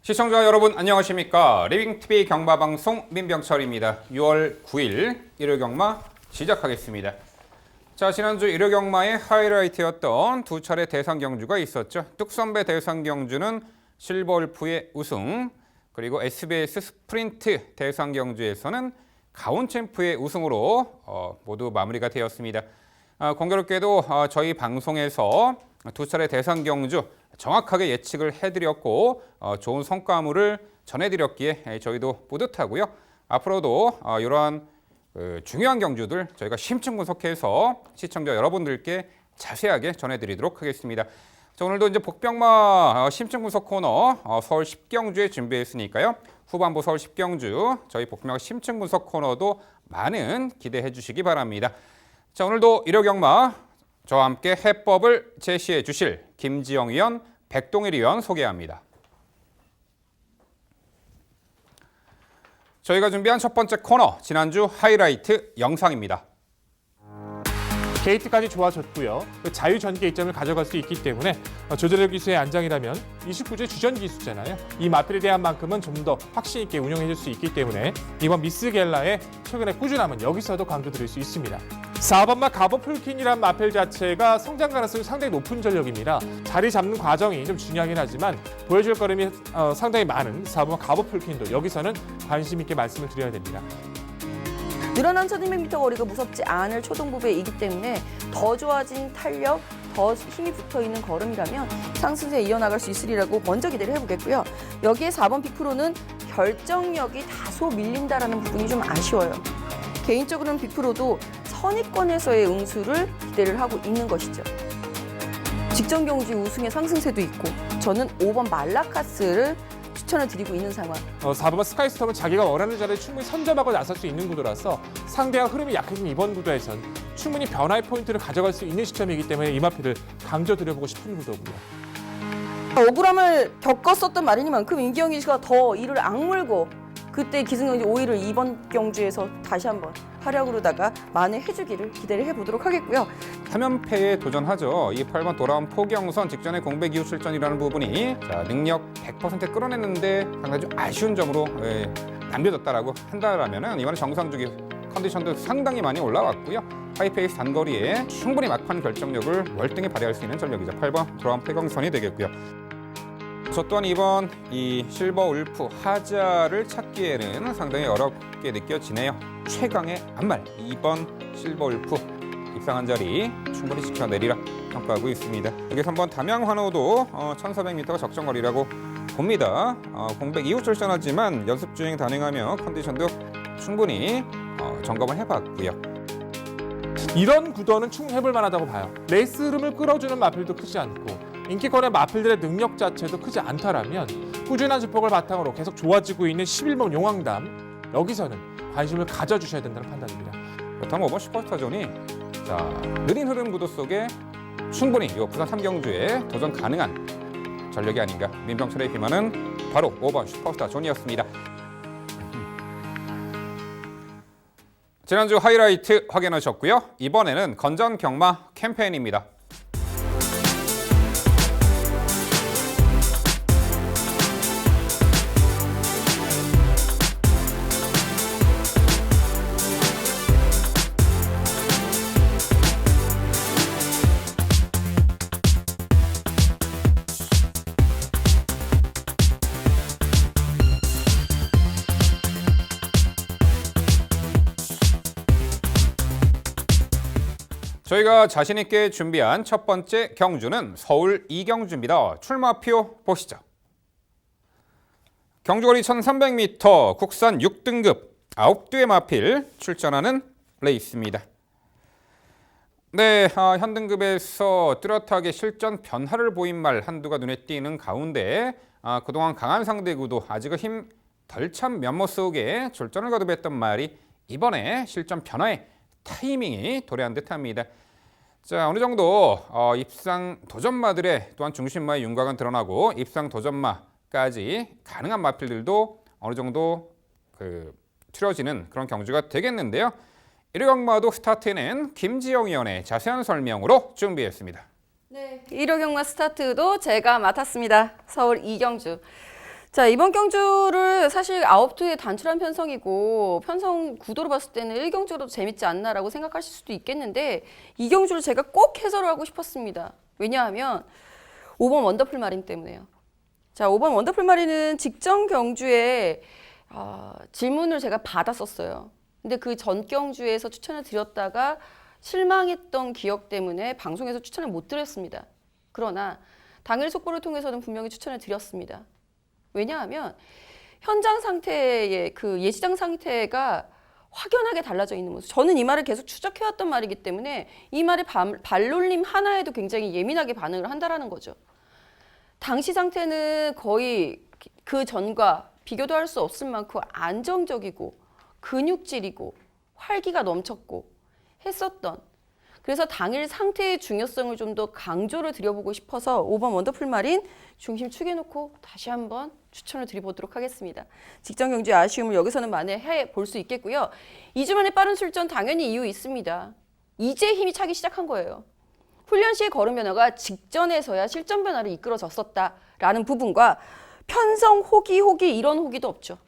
시청자 여러분 안녕하십니까. 리빙TV 경마방송 민병철입니다. 6월 9일 일요 경마 시작하겠습니다. 자, 지난주 일요 경마의 하이라이트였던 두 차례 대상 경주가 있었죠. 뚝선배 대상 경주는 실버울프의 우승, 그리고 SBS 스프린트 대상 경주에서는 가온챔프의 우승으로 모두 마무리가 되었습니다. 공교롭게도 저희 방송에서 두 차례 대상 경주 정확하게 예측을 해드렸고 좋은 성과물을 전해드렸기에 저희도 뿌듯하고요. 앞으로도 이러한 중요한 경주들 저희가 심층 분석해서 시청자 여러분들께 자세하게 전해드리도록 하겠습니다. 자, 오늘도 이제 복병마 심층 분석 코너 서울 10경주에 준비했으니까요. 후반부 서울 10경주 저희 복병마 심층 분석 코너도 많은 기대해 주시기 바랍니다. 자, 오늘도 일요 경마 저와 함께 해법을 제시해 주실 김지영 위원, 백동일 위원 소개합니다. 저희가 준비한 첫 번째 코너, 지난주 하이라이트 영상입니다. 게이트까지 좋아졌고요. 자유 전개 이점을 가져갈 수 있기 때문에 조절력 기수의 안장이라면 29주의 주전 기수잖아요. 이 마필에 대한 만큼은 좀 더 확신 있게 운영해줄 수 있기 때문에 이번 미스 겔라의 최근의 꾸준함은 여기서도 강조드릴 수 있습니다. 4번마 가버풀킨이란 마필 자체가 성장 가능성이 상당히 높은 전력입니다. 자리 잡는 과정이 좀 중요하긴 하지만 보여줄 걸음이 상당히 많은 4번마 가버풀킨도 여기서는 관심 있게 말씀을 드려야 됩니다. 늘어난 1200m 거리가 무섭지 않을 초등부배이기 때문에 더 좋아진 탄력, 더 힘이 붙어있는 걸음이라면 상승세에 이어나갈 수 있으리라고 먼저 기대를 해보겠고요. 여기에 4번 빅프로는 결정력이 다소 밀린다라는 부분이 좀 아쉬워요. 개인적으로는 빅프로도 선위권에서의 응수를 기대를 하고 있는 것이죠. 직전 경주 우승의 상승세도 있고 저는 5번 말라카스를 추천을 드리고 있는 상황. 4번 스카이스톰은 자기가 원하는 자리에 충분히 선점하고 나설 수 있는 구도라서 상대와 흐름이 약해진 이번 구도에선 충분히 변화의 포인트를 가져갈 수 있는 시점이기 때문에 이 마필을 강조드려보고 싶은 구도고요. 억울함을 겪었었던 마린이만큼 임기영 씨가 더 이를 악물고 그때 기승경주 5위를 이번 경주에서 다시 한번 활약으로다가 만회해주기를 기대를 해보도록 하겠고요. 3연패에 도전하죠. 이 8번 돌아온 포경선 직전에 공백 이후 출전이라는 부분이 능력 100% 끌어냈는데 상당히 좀 아쉬운 점으로 남겨졌다라고 한다라면 이번에 정상주기 컨디션도 상당히 많이 올라왔고요. 하이페이스 단거리에 충분히 막판 결정력을 월등히 발휘할 수 있는 전력이죠. 8번 돌아온 포경선이 되겠고요. 저 또한 이번 이 실버 울프 하자를 찾기에는 상당히 어렵게 느껴지네요. 최강의 안말 2번 실버 울프 입상한 자리 충분히 지켜내리라 평가하고 있습니다. 여기 3번 담양환호도 1400m가 적정거리라고 봅니다. 공백 이후 출전하지만 연습 주행 단행하며 컨디션도 충분히 점검을 해봤고요. 이런 구도는 충분히 해볼 만하다고 봐요. 레이스 흐름을 끌어주는 마필도 크지 않고 인기권의 마필들의 능력 자체도 크지 않다라면 꾸준한 주폭을 바탕으로 계속 좋아지고 있는 11번 용왕담 여기서는 관심을 가져주셔야 된다는 판단입니다. 그렇다면 5번 슈퍼스타존이 느린 흐름 구도 속에 충분히 이 부산 3경주에 도전 가능한 전력이 아닌가. 민병철의 비만은 바로 5번 슈퍼스타존이었습니다. 지난주 하이라이트 확인하셨고요. 이번에는 건전 경마 캠페인입니다. 저희가 자신 있게 준비한 첫 번째 경주는 서울 2경주입니다. 출마표 보시죠. 경주거리 1300m 국산 6등급 9두의 마필 출전하는 레이스입니다. 네, 현등급에서 뚜렷하게 실전 변화를 보인 말 한두가 눈에 띄는 가운데 그동안 강한 상대구도 아직은 힘 덜 찬 면모 속에 졸전을 거듭했던 말이 이번에 실전 변화에 타이밍이 도래한 듯합니다. 자, 어느 정도 입상 도전마들의 또한 중심마의 윤곽은 드러나고 입상 도전마까지 가능한 마필들도 어느 정도 추려지는 그런 경주가 되겠는데요. 1위 경마도 스타트는 김지영 위원의 자세한 설명으로 준비했습니다. 네, 1호 경마 스타트도 제가 맡았습니다. 서울 2경주. 자, 이번 경주를 사실 9투의 단출한 편성이고 편성 구도로 봤을 때는 1경주로도 재밌지 않나라고 생각하실 수도 있겠는데 이 경주를 제가 꼭 해설을 하고 싶었습니다. 왜냐하면 5번 원더풀 마린 때문에요. 자, 5번 원더풀 마린은 직전 경주에 질문을 제가 받았었어요. 근데 그 전 경주에서 추천을 드렸다가 실망했던 기억 때문에 방송에서 추천을 못 드렸습니다. 그러나 당일 속보를 통해서는 분명히 추천을 드렸습니다. 왜냐하면 현장 상태의 그 예시장 상태가 확연하게 달라져 있는 모습. 저는 이 말을 계속 추적해왔던 말이기 때문에 이 말의 발놀림 하나에도 굉장히 예민하게 반응을 한다라는 거죠. 당시 상태는 거의 그 전과 비교도 할 수 없을 만큼 안정적이고 근육질이고 활기가 넘쳤고 했었던, 그래서 당일 상태의 중요성을 좀 더 강조를 드려보고 싶어서 5번 원더풀 마린 중심 축에놓고 다시 한번 추천을 드려보도록 하겠습니다. 직전 경주의 아쉬움을 여기서는 만회해 볼 수 있겠고요. 2주 만에 빠른 출전 당연히 이유 있습니다. 이제 힘이 차기 시작한 거예요. 훈련 시의 걸음 변화가 직전에서야 실전 변화를 이끌어졌었다라는 부분과 편성 호기 이런 호기도 없죠.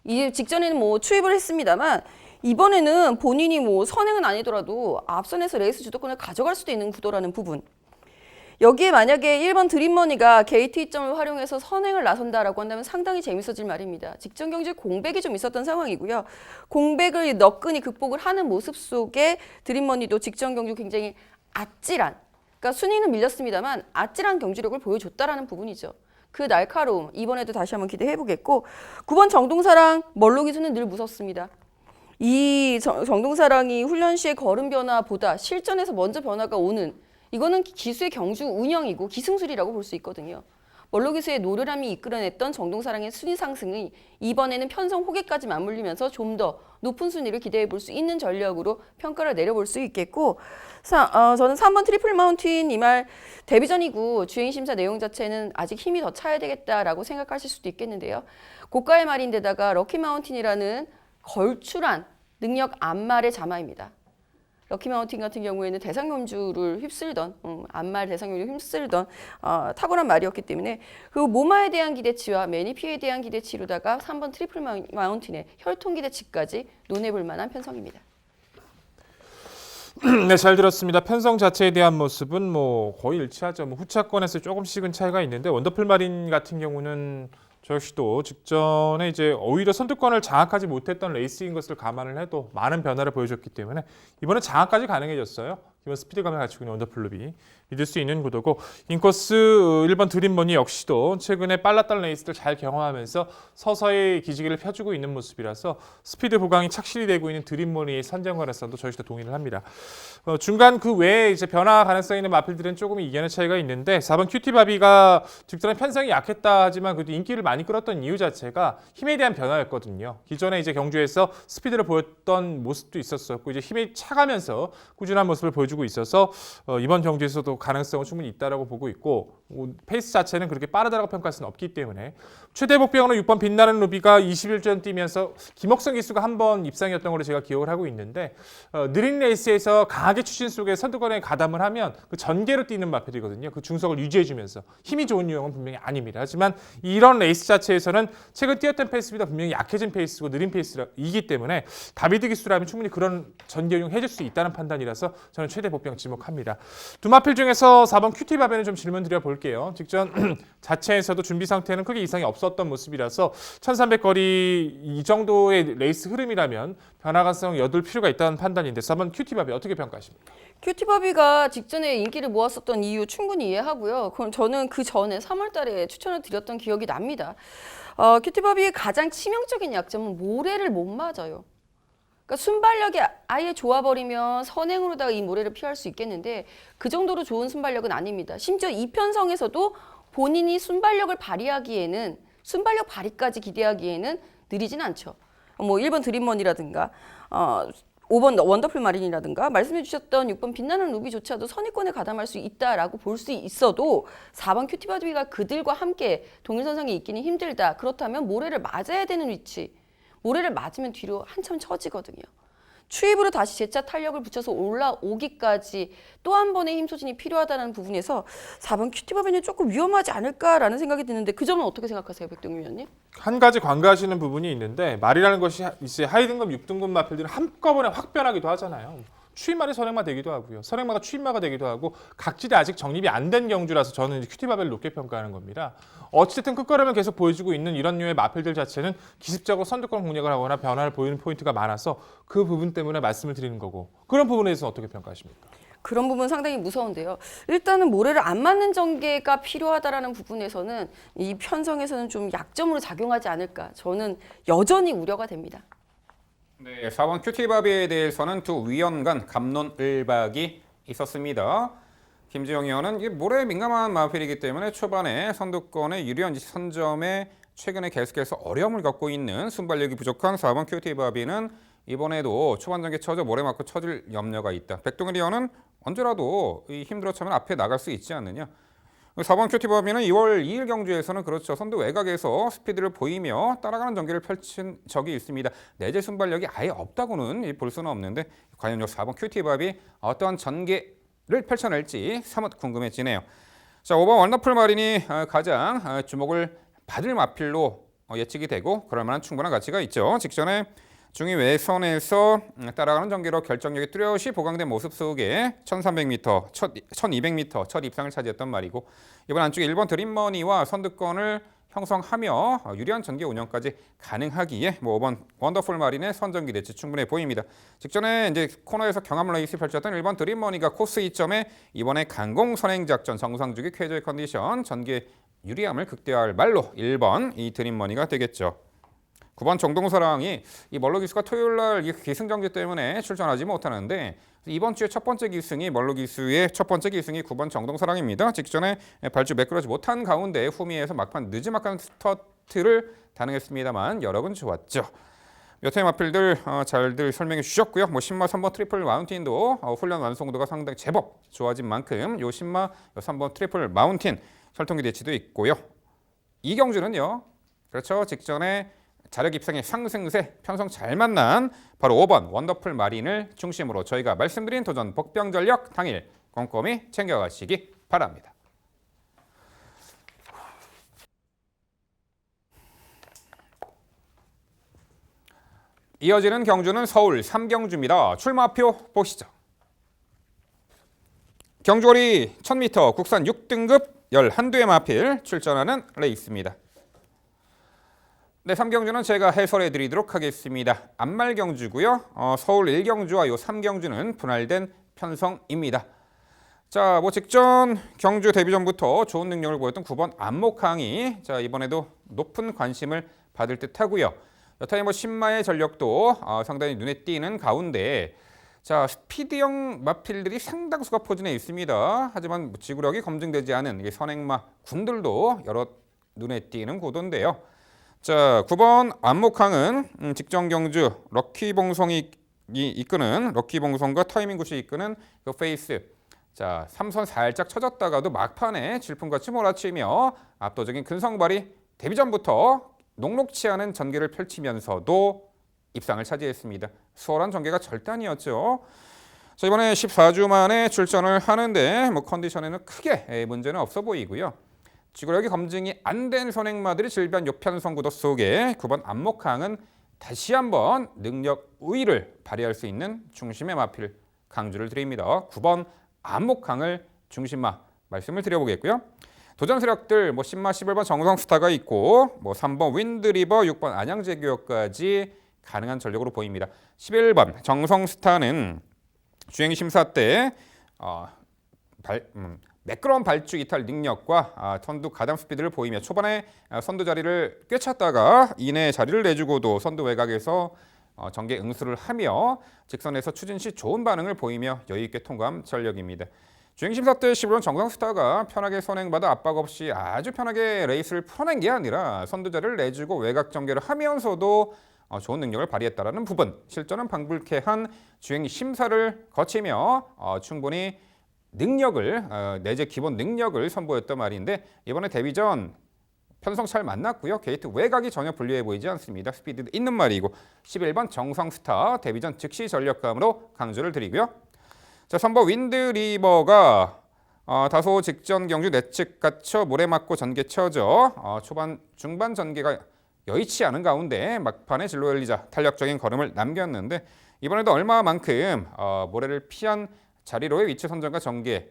이 직전에는 뭐 추입을 했습니다만 이번에는 본인이 뭐 선행은 아니더라도 앞선에서 레이스 주도권을 가져갈 수도 있는 구도라는 부분. 여기에 만약에 1번 드림머니가 게이트 이점을 활용해서 선행을 나선다라고 한다면 상당히 재밌어질 말입니다. 직전 경주에 공백이 좀 있었던 상황이고요. 공백을 너끈히 극복을 하는 모습 속에 드림머니도 직전 경주 굉장히 아찔한, 그러니까 순위는 밀렸습니다만 아찔한 경주력을 보여줬다라는 부분이죠. 그 날카로움 이번에도 다시 한번 기대해보겠고 9번 정동사랑 멀로 기수는 늘 무섭습니다. 이 정동사랑이 훈련 시의 걸음 변화보다 실전에서 먼저 변화가 오는, 이거는 기수의 경주 운영이고 기승술이라고 볼 수 있거든요. 멀로 기수의 노련함이 이끌어냈던 정동사랑의 순위 상승이 이번에는 편성 호개까지 맞물리면서 좀 더 높은 순위를 기대해 볼 수 있는 전력으로 평가를 내려볼 수 있겠고 저는 3번 트리플 마운틴 이 말 데뷔전이고 주행 심사 내용 자체는 아직 힘이 더 차야 되겠다라고 생각하실 수도 있겠는데요. 고가의 말인데다가 럭키 마운틴이라는 걸출한 능력 안말의 자마입니다. 럭키 마운틴 같은 경우에는 대상염주를 휩쓸던 안말 대상염주를 휩쓸던 탁월한 말이었기 때문에 그리고 모마에 대한 기대치와 매니피에 대한 기대치로다가 3번 트리플 마운틴의 혈통 기대치까지 논해볼 만한 편성입니다. 네, 잘 들었습니다. 편성 자체에 대한 모습은 뭐 거의 일치하죠. 뭐 후차권에서 조금씩은 차이가 있는데 원더풀 마린 같은 경우는 저 역시도 직전에 이제 오히려 선두권을 장악하지 못했던 레이스인 것을 감안을 해도 많은 변화를 보여줬기 때문에 이번에 장악까지 가능해졌어요. 기본 스피드감을 갖추고 있는 원더풀 룹이 믿을 수 있는 구도고 인코스 1번 드림머니 역시도 최근에 빨랐던 레이스를 잘 경험하면서 서서히 기지개를 펴주고 있는 모습이라서 스피드 보강이 착실히 되고 있는 드림머니의 선정관에서도 저희 도 동의를 합니다. 중간 그 외에 이제 변화 가능성 있는 마필들은 조금 이견의 차이가 있는데 4번 큐티바비가 직전에 편성이 약했다 하지만 그래도 인기를 많이 끌었던 이유 자체가 힘에 대한 변화였거든요. 기존에 이제 경주에서 스피드를 보였던 모습도 있었었고 이제 힘이 차가면서 꾸준한 모습을 보여주고 있어서 이번 경주에서도 가능성은 충분히 있다라고 보고 있고 페이스 자체는 그렇게 빠르다고 평가할 수는 없기 때문에 최대 복병으로 6번 빛나는 루비가 21전 뛰면서 김옥성 기수가 한 번 입상이었던 걸로 제가 기억을 하고 있는데 느린 레이스에서 강하게 추진 속에 선두권에 가담을 하면 그 전개로 뛰는 마필이거든요. 그 중속을 유지해주면서 힘이 좋은 유형은 분명히 아닙니다. 하지만 이런 레이스 자체에서는 최근 뛰었던 페이스보다 분명히 약해진 페이스고 느린 페이스이기 때문에 다비드 기수라면 충분히 그런 전개 운용 해줄 수 있다는 판단이라서 저는 최대 복병 지목합니다. 두 마필 중에서 4번 큐티바베는 좀 질문 드려볼게요. 직전 자체에서도 준비 상태는 크게 이상이 없었던 모습이라서 1300거리 이 정도의 레이스 흐름이라면 변화 가능성 여둘 필요가 있다는 판단인데 4번 큐티바베 어떻게 평가하십니까? 큐티바비가 직전에 인기를 모았었던 이유 충분히 이해하고요. 그럼 저는 그 전에 3월 달에 추천을 드렸던 기억이 납니다. 큐티바비의 가장 치명적인 약점은 모래를 못 맞아요. 그러니까 순발력이 아예 좋아버리면 선행으로다가 이 모래를 피할 수 있겠는데 그 정도로 좋은 순발력은 아닙니다. 심지어 이 편성에서도 본인이 순발력을 발휘하기에는 순발력 발휘까지 기대하기에는 느리진 않죠. 뭐 1번 드림먼이라든가 5번 원더풀 마린이라든가 말씀해 주셨던 6번 빛나는 루비조차도 선의권에 가담할 수 있다라고 볼 수 있어도 4번 큐티바비가 그들과 함께 동일선상에 있기는 힘들다. 그렇다면 모래를 맞아야 되는 위치, 모래를 맞으면 뒤로 한참 처지거든요. 추입으로 다시 재차 탄력을 붙여서 올라오기까지 또 한 번의 힘 소진이 필요하다는 부분에서 4번 큐티바비는 조금 위험하지 않을까라는 생각이 드는데 그 점은 어떻게 생각하세요, 백동윤 위원님? 한 가지 관가하시는 부분이 있는데 말이라는 것이 이제 하위 등급, 6등급 마필들은 한꺼번에 확 변하기도 하잖아요. 추입말이 선행마 되기도 하고요. 선행마가 추입마가 되기도 하고 각질이 아직 정립이 안 된 경주라서 저는 이제 큐티바벨을 높게 평가하는 겁니다. 어찌됐든 끝걸음을 계속 보여주고 있는 이런 류의 마필들 자체는 기습적으로 선두권 공략을 하거나 변화를 보이는 포인트가 많아서 그 부분 때문에 말씀을 드리는 거고 그런 부분에 대해서 어떻게 평가하십니까? 그런 부분 상당히 무서운데요. 일단은 모래를 안 맞는 전개가 필요하다라는 부분에서는 이 편성에서는 좀 약점으로 작용하지 않을까. 저는 여전히 우려가 됩니다. 네, 4번 큐티바비에 대해서는 두 위원 간 갑론을박이 있었습니다. 김지영 의원은 이게 모래에 민감한 마필이기 때문에 초반에 선두권에 유리한 선점에 최근에 계속해서 어려움을 겪고 있는 순발력이 부족한 4번 큐티바비는 이번에도 초반 전개 쳐져 모래 맞고 쳐질 염려가 있다. 백동일 의원은 언제라도 힘들어 차면 앞에 나갈 수 있지 않느냐. 4번 큐티바비는 2월 2일 경주에서는 그렇죠. 선두 외곽에서 스피드를 보이며 따라가는 전개를 펼친 적이 있습니다. 내재 순발력이 아예 없다고는 볼 수는 없는데 과연 이 4번 큐티바비 어떤 전개를 펼쳐낼지 사뭇 궁금해지네요. 자, 5번 원더풀 마린이 가장 주목을 받을 마필로 예측이 되고 그럴 만한 충분한 가치가 있죠. 직전에 중위 외선에서 따라가는 전개로 결정력이 뚜렷이 보강된 모습 속에 1300m, 1200m 첫 입상을 차지했던 말이고 이번 안쪽에 1번 드림머니와 선두권을 형성하며 유리한 전개 운영까지 가능하기에 5번 원더풀 마린의 선전기 대치 충분해 보입니다. 직전에 이제 코너에서 경합 레이스 펼쳤던 1번 드림머니가 코스 2점에 이번에 강공 선행 작전 정상주기 쾌저의 컨디션 전개 유리함을 극대화할 말로 1번 이 드림머니가 되겠죠. 9번 정동사랑이 이 멀로기수가 토요일날 기승전개 때문에 출전하지 못하는데 이번 주에 첫 번째 기승이 멀로기수의 첫 번째 기승이 9번 정동사랑입니다. 직전에 발주 매끄러지 못한 가운데 후미에서 막판 느지막한 스타트를 단행했습니다만 여러분 좋았죠. 몇 회 마필들 잘들 설명해 주셨고요. 10마 3번 트리플 마운틴도 훈련 완성도가 상당히 제법 좋아진 만큼 요 10마 3번 트리플 마운틴 설통기 대치도 있고요. 이 경주는요. 그렇죠. 직전에 자력 입상의 상승세 편성 잘 만난 바로 5번 원더풀 마린을 중심으로 저희가 말씀드린 도전 복병전력 당일 꼼꼼히 챙겨가시기 바랍니다. 이어지는 경주는 서울 3경주입니다. 출마표 보시죠. 경주거리 1000m 국산 6등급 11대의 마필 출전하는 레이스입니다. 네, 3경주는 제가 해설해 드리도록 하겠습니다. 안말 경주고요. 서울 1경주와 요 3경주는 분할된 편성입니다. 자, 직전 경주 데뷔전부터 좋은 능력을 보였던 9번 안목항이 자, 이번에도 높은 관심을 받을 듯 하고요. 여타의 10마의 전력도 상당히 눈에 띄는 가운데 자, 스피드형 마필들이 상당수가 포진해 있습니다. 하지만 지구력이 검증되지 않은 선행마 군들도 여러 눈에 띄는 구도인데요. 자, 9번 안목항은 직전 경주 럭키봉성이 이끄는 럭키봉성과 타이밍굿이 이끄는 그 페이스. 자, 3선 살짝 쳐졌다가도 막판에 질풍같이 몰아치며 압도적인 근성발이 데뷔전부터 녹록치 않은 전개를 펼치면서도 입상을 차지했습니다. 수월한 전개가 절대 아니었죠. 자, 이번에 14주 만에 출전을 하는데 컨디션에는 크게 문제는 없어 보이고요. 지구력이 검증이 안 된 선행마들이 질비한 요편성 구도 속에 9번 안목항은 다시 한번 능력 우위를 발휘할 수 있는 중심의 마필 강주를 드립니다. 9번 안목항을 중심마 말씀을 드려보겠고요. 도전 세력들 10마 11번 정성스타가 있고 3번 윈드리버 6번 안양제교역까지 가능한 전력으로 보입니다. 11번 정성스타는 주행 심사 때 매끄러운 발주 이탈 능력과 선두 가담 스피드를 보이며 초반에 선두 자리를 꿰찼다가 이내 자리를 내주고도 선두 외곽에서 전개 응수를 하며 직선에서 추진 시 좋은 반응을 보이며 여유있게 통과한 전력입니다. 주행심사 때 11번 정상스타가 편하게 선행받아 압박 없이 아주 편하게 레이스를 풀어낸 게 아니라 선두 자리를 내주고 외곽 전개를 하면서도 좋은 능력을 발휘했다는 부분, 실전은 방불케 한 주행심사를 거치며 충분히 능력을 내재 기본 능력을 선보였단 말인데 이번에 데뷔전 편성 잘 만났고요. 게이트 외곽이 전혀 불리해 보이지 않습니다. 스피드 있는 말이고 11번 정성스타 데뷔전 즉시 전력감으로 강조를 드리고요. 자, 3번 윈드리버가 다소 직전 경주 내측 갇혀 모래 맞고 전개 쳐져 초반 중반 전개가 여의치 않은 가운데 막판에 진로 열리자 탄력적인 걸음을 남겼는데 이번에도 얼마만큼 모래를 피한 자리로의 위치 선정과 전개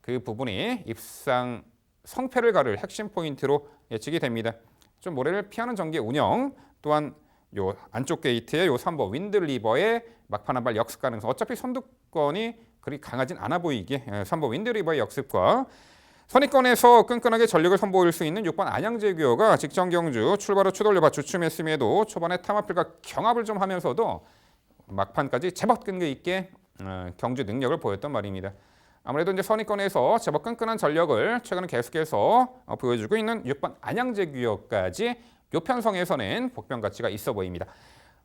그 부분이 입상 성패를 가를 핵심 포인트로 예측이 됩니다. 좀 모래를 피하는 전개 운영 또한 요 안쪽 게이트의 요 3번 윈드리버의 막판 한발 역습 가능성 어차피 선두권이 그리 강하진 않아 보이기에 3번 윈드리버의 역습과 선입권에서 끈끈하게 전력을 선보일 수 있는 6번 안양제규어가 직전 경주 출발 후 추돌려봐 주춤했음에도 초반에 탐합필과 경합을 좀 하면서도 막판까지 제법 끈기 있게 경주 능력을 보였단 말입니다. 아무래도 이제 선입권에서 제법 끈끈한 전력을 최근에 계속해서 보여주고 있는 6번 안양제규어까지 요 편성에서는 복병 가치가 있어 보입니다.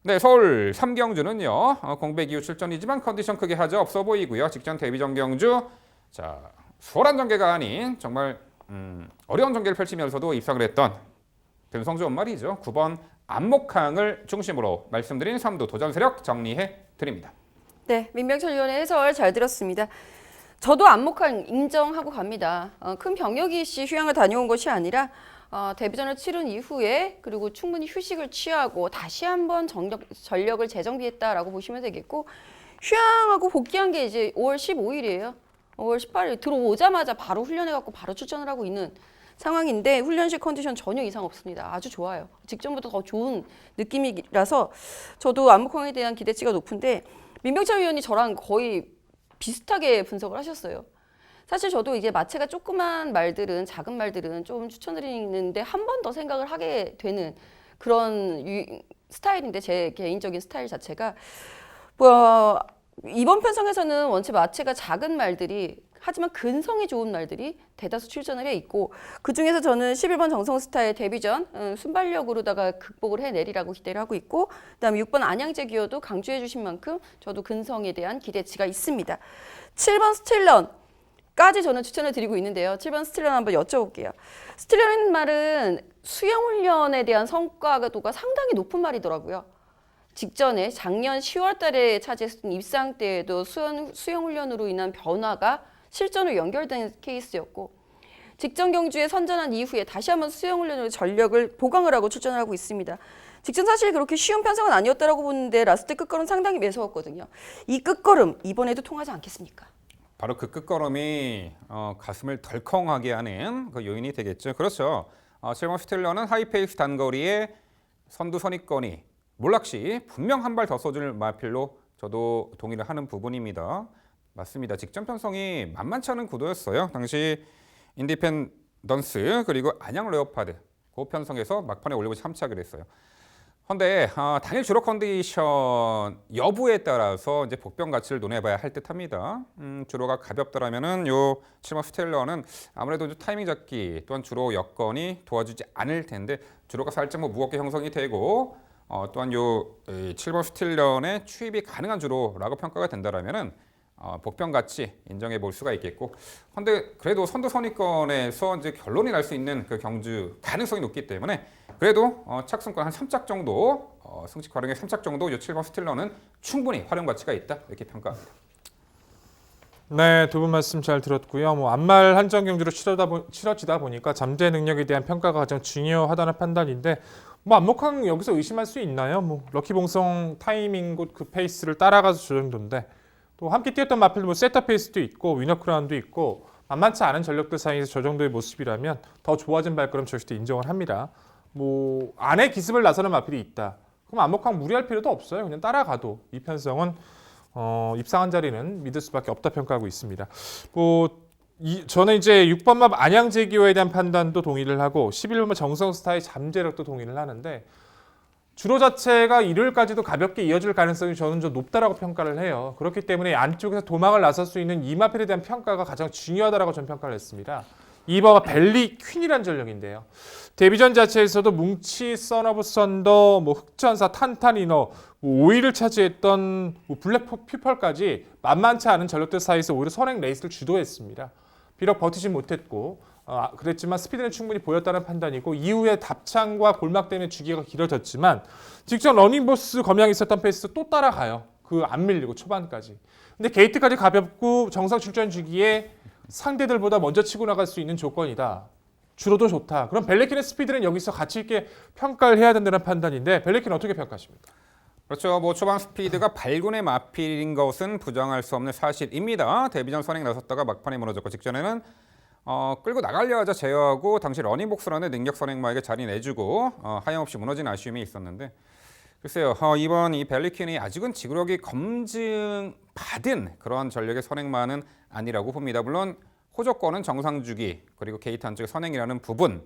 네, 서울 3경주는요. 공백 이후 출전이지만 컨디션 크게 하자 없어 보이고요. 직전 데뷔전 경주 자 수월한 전개가 아닌 정말 어려운 전개를 펼치면서도 입상을 했던 근성주 말이죠. 9번 안목항을 중심으로 말씀드린 3두 도전 세력 정리해 드립니다. 네, 민병철 위원의 해설 잘 들었습니다. 저도 안목항 인정하고 갑니다. 큰 병역이 씨 휴양을 다녀온 것이 아니라 데뷔전을 치른 이후에 그리고 충분히 휴식을 취하고 다시 한번 전력을 재정비했다라고 보시면 되겠고 휴양하고 복귀한 게 이제 5월 15일이에요. 5월 18일 들어오자마자 바로 훈련해갖고 바로 출전을 하고 있는 상황인데 훈련실 컨디션 전혀 이상 없습니다. 아주 좋아요. 직전부터 더 좋은 느낌이라서 저도 안목항에 대한 기대치가 높은데 민병철 위원이 저랑 거의 비슷하게 분석을 하셨어요. 사실 저도 이제 마체가 조그만 말들은 작은 말들은 좀 추천드리는데 한 번 더 생각을 하게 되는 그런 스타일인데 제 개인적인 스타일 자체가 이번 편성에서는 원체 마체가 작은 말들이 하지만 근성이 좋은 말들이 대다수 출전을 해 있고 그중에서 저는 11번 정성스타의 데뷔전 순발력으로다가 극복을 해내리라고 기대를 하고 있고 그다음에 6번 안양제규어도 강조해 주신 만큼 저도 근성에 대한 기대치가 있습니다. 7번 스틸런까지 저는 추천을 드리고 있는데요. 7번 스틸런 한번 여쭤볼게요. 스틸런이라는 말은 수영훈련에 대한 성과도가 상당히 높은 말이더라고요. 직전에 작년 10월 달에 차지했던 입상 때에도 수영훈련으로 인한 변화가 실전으로 연결된 케이스였고 직전 경주에 선전한 이후에 다시 한번 수영훈련으로 전력을 보강을 하고 출전을 하고 있습니다. 직전 사실 그렇게 쉬운 편성은 아니었다라고 보는데 라스트 끝걸음 상당히 매서웠거든요. 이 끝걸음 이번에도 통하지 않겠습니까? 바로 그 끝걸음이 가슴을 덜컹하게 하는 그 요인이 되겠죠. 그렇죠. 7번 스틸러는 하이페이스 단거리에 선두 선입권이 몰락시 분명 한 발 더 쏘줄 마필로 저도 동의를 하는 부분입니다. 맞습니다. 직전 편성이 만만치 않은 구도였어요. 당시 인디펜던스 그리고 안양 레오파드 그 편성에서 막판에 올리고 참착을 했어요. 그런데 당일 주로 컨디션 여부에 따라서 이제 복병 가치를 논해봐야 할 듯합니다. 주로가 가볍더라면은 요 7번 스텔러는 아무래도 이제 타이밍 잡기 또한 주로 여건이 도와주지 않을 텐데 주로가 살짝 무겁게 형성이 되고 또한 요 7번 스틸런의 추입이 가능한 주로라고 평가가 된다라면은 복병 가치 인정해 볼 수가 있겠고, 그런데 그래도 선두 선입권에서 이제 결론이 날 수 있는 그 경주 가능성이 높기 때문에 그래도 착승권 한 3짝 정도 승식 활용의 3짝 정도 요 7번 스틸런은 충분히 활용 가치가 있다 이렇게 평가합니다. 네, 두 분 말씀 잘 들었고요. 뭐 안말 한정 경주로 치러지다 보니까 잠재 능력에 대한 평가가 가장 중요하다는 판단인데 뭐 안목항 여기서 의심할 수 있나요? 뭐 럭키봉성 타이밍 곧 그 페이스를 따라가서 저 정도인데 또 함께 뛰었던 마필도 뭐 세터 페이스도 있고 위너크라운도 있고 만만치 않은 전력들 사이에서 저 정도의 모습이라면 더 좋아진 발걸음 저희도 인정을 합니다. 뭐 안에 기습을 나서는 마필이 있다. 그럼 안목항 무리할 필요도 없어요. 그냥 따라가도 이 편성은 입상한 자리는 믿을 수밖에 없다 평가하고 있습니다. 저는 이제 6번 맙 안양제기호에 대한 판단도 동의를 하고 11번 정성스타의 잠재력도 동의를 하는데 주로 자체가 일요일까지도 가볍게 이어질 가능성이 저는 좀 높다라고 평가를 해요. 그렇기 때문에 안쪽에서 도망을 나설 수 있는 이마필에 대한 평가가 가장 중요하다라고 저는 평가를 했습니다. 2번은 벨리 퀸이란 전력인데요. 데뷔전 자체에서도 뭉치, 선오브 썬더, 흑천사, 탄탄이너, 5위를 차지했던 블랙 퓨펄까지 만만치 않은 전력들 사이에서 오히려 선행 레이스를 주도했습니다. 비록 버티지 못했고 그랬지만 스피드는 충분히 보였다는 판단이고 이후에 답창과 골막 때문에 주기가 길어졌지만 직전 러닝보스 검향이 있었던 페이스 또 따라가요. 그 안 밀리고 초반까지. 근데 게이트까지 가볍고 정상 출전 주기에 상대들보다 먼저 치고 나갈 수 있는 조건이다. 줄어도 좋다. 그럼 벨레킨의 스피드는 여기서 가치 있게 평가를 해야 된다는 판단인데 벨레킨 어떻게 평가하십니까? 그렇죠. 뭐 초반 스피드가 발군의 마필인 것은 부정할 수 없는 사실입니다. 데뷔전 선행 나섰다가 막판에 무너졌고 직전에는 끌고 나가려 하자 제어하고 당시 러닝복스런의 능력 선행마에게 자리 내주고 하염없이 무너진 아쉬움이 있었는데 글쎄요. 이번 이 벨리킨이 아직은 지구력이 검증받은 그런 전력의 선행마는 아니라고 봅니다. 물론 호조건은 정상 주기 그리고 게이트 안쪽의 선행이라는 부분은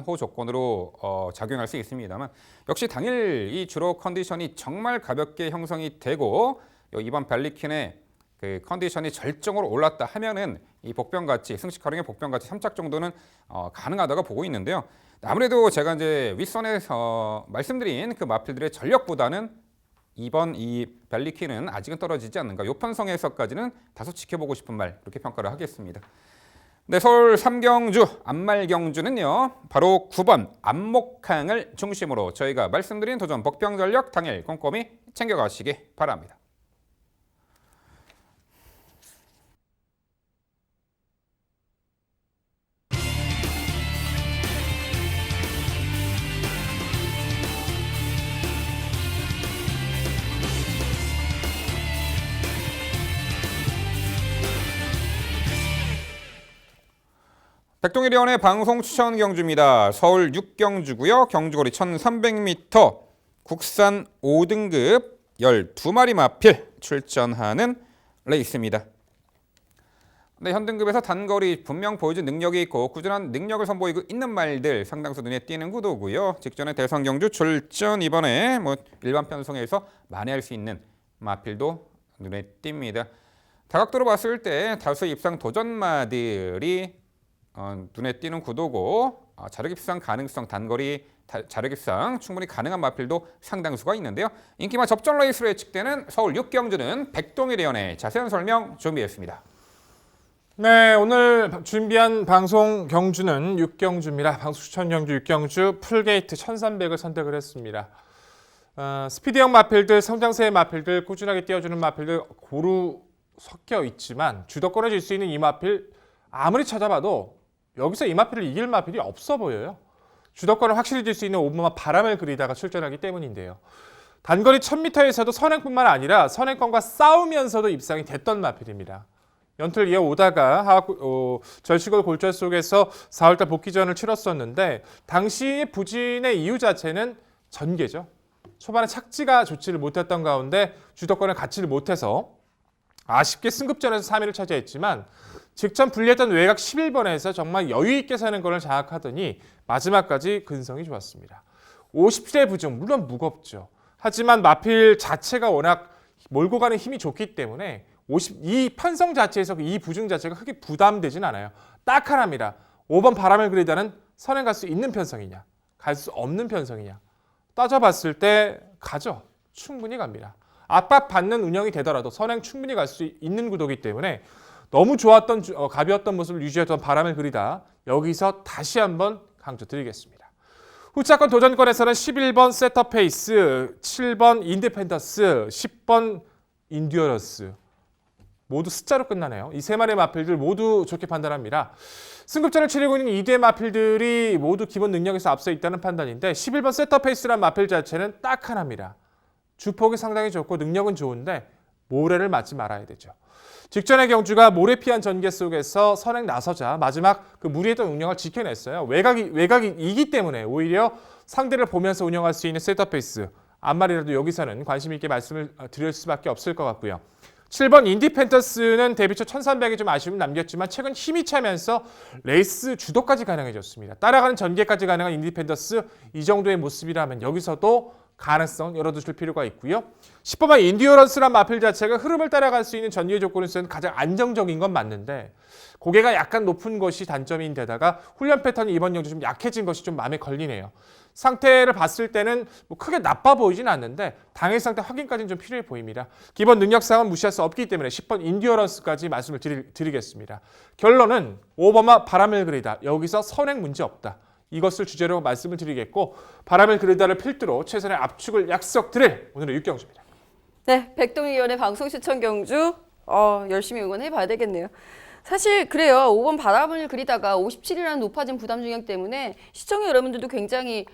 호조건으로 작용할 수 있습니다만 역시 당일 이 주로 컨디션이 정말 가볍게 형성이 되고 이번 벨리킨의 그 컨디션이 절정으로 올랐다 하면은 이 복병같이 승식화룡의 복병같이 3착 정도는 가능하다고 보고 있는데요. 아무래도 제가 이제 윗선에서 말씀드린 그 마필들의 전력보다는 이번 이 벨리킨은 아직은 떨어지지 않는가. 요 편성에서까지는 다소 지켜보고 싶은 말 이렇게 평가를 하겠습니다. 네, 서울 삼경주 안말경주는요. 바로 9번 안목항을 중심으로 저희가 말씀드린 도전 복병 전력 당일 꼼꼼히 챙겨가시기 바랍니다. 백동일위원회 방송 추천 경주입니다. 서울 6경주고요. 경주거리 1300m, 국산 5등급 12마리 마필 출전하는 레이스입니다. 네, 현등급에서 단거리 분명 보여준 능력이 있고 꾸준한 능력을 선보이고 있는 말들 상당수 눈에 띄는 구도고요. 직전에 대선 경주 출전 이번에 뭐 일반 편성에서 만회할 수 있는 마필도 눈에 띕니다. 다각도로 봤을 때 다수 입상 도전마들이 눈에 띄는 구도고 자력 입상 가능성 단거리 자력 입상 충분히 가능한 마필도 상당수가 있는데요. 인기마 접전 레이스로 예측되는 서울 6경주는 백동일위원회 자세한 설명 준비했습니다. 네, 오늘 준비한 방송 경주는 6경주입니다. 방송 추천 경주 6경주 풀게이트 1300을 선택을 했습니다. 스피드형 마필들, 성장세의 마필들, 꾸준하게 띄워주는 마필들 고루 섞여 있지만 주도권을 줄 수 있는 이 마필 아무리 찾아봐도 여기서 이 마필을 이길 마필이 없어 보여요. 주도권을 확실히 줄 수 있는 5번마 바람을 그리다가 출전하기 때문인데요. 단거리 1000m에서도 선행뿐만 아니라 선행권과 싸우면서도 입상이 됐던 마필입니다. 연틀 이어오다가 절시골 골절 속에서 4월달 복귀전을 치렀었는데 당시 부진의 이유 자체는 전개죠. 초반에 착지가 좋지를 못했던 가운데 주도권을 갖지를 못해서 아쉽게 승급전에서 3위를 차지했지만 직전 불리했던 외곽 11번에서 정말 여유 있게 사는 거를 장악하더니 마지막까지 근성이 좋았습니다. 57의 부중 물론 무겁죠. 하지만 마필 자체가 워낙 몰고 가는 힘이 좋기 때문에 이 편성 자체에서 이 부중 자체가 크게 부담되진 않아요. 딱 하나입니다. 5번 바람을 그리다는 선행 갈 수 있는 편성이냐 갈 수 없는 편성이냐 따져봤을 때 가죠. 충분히 갑니다. 압박받는 운영이 되더라도 선행 충분히 갈 수 있는 구도이기 때문에 너무 좋았던 가벼웠던 모습을 유지했던 바람을 그리다 여기서 다시 한번 강조드리겠습니다. 후차권 도전권에서는 11번 세터 페이스, 7번 인디펜더스, 10번 인듀어런스 모두 숫자로 끝나네요. 이 세 마리의 마필들 모두 좋게 판단합니다. 승급전을 치르고 있는 2대 마필들이 모두 기본 능력에서 앞서 있다는 판단인데 11번 세터 페이스란 마필 자체는 딱 하나입니다. 주폭이 상당히 좋고 능력은 좋은데 모래를 맞지 말아야 되죠. 직전의 경주가 모래 피한 전개 속에서 선행 나서자 마지막 그 무리했던 운영을 지켜냈어요. 외곽이 이기 때문에 오히려 상대를 보면서 운영할 수 있는 세터 페이스 앞말이라도 여기서는 관심 있게 말씀을 드릴 수밖에 없을 것 같고요. 7번 인디펜더스는 데뷔 초 1300에 좀 아쉬움을 남겼지만 최근 힘이 차면서 레이스 주도까지 가능해졌습니다. 따라가는 전개까지 가능한 인디펜더스 이 정도의 모습이라면 여기서도 가능성 열어두실 필요가 있고요. 10번만 인디어런스란 마필 자체가 흐름을 따라갈 수 있는 전개의 조건에서는 가장 안정적인 건 맞는데 고개가 약간 높은 것이 단점인데다가 훈련 패턴이 이번 경주 좀 약해진 것이 좀 마음에 걸리네요. 상태를 봤을 때는 뭐 크게 나빠 보이진 않는데 당일 상태 확인까지는 좀 필요해 보입니다. 기본 능력상은 무시할 수 없기 때문에 10번 인디어런스까지 말씀을 드리겠습니다. 결론은 5번만 바람을 그리다. 여기서 선행 문제 없다. 이것을 주제로 말씀을 드리겠고 바람을 그리다를 필두로 최선의 압축을 약속드릴 오늘의 6경주입니다. 네, 백동희 의원의 방송 추천 경주 열심히 응원해 봐야 되겠네요. 사실 그래요. 5번 바람을 그리다가 57이라는 높아진 부담 중량 때문에 시청자 여러분들도 굉장히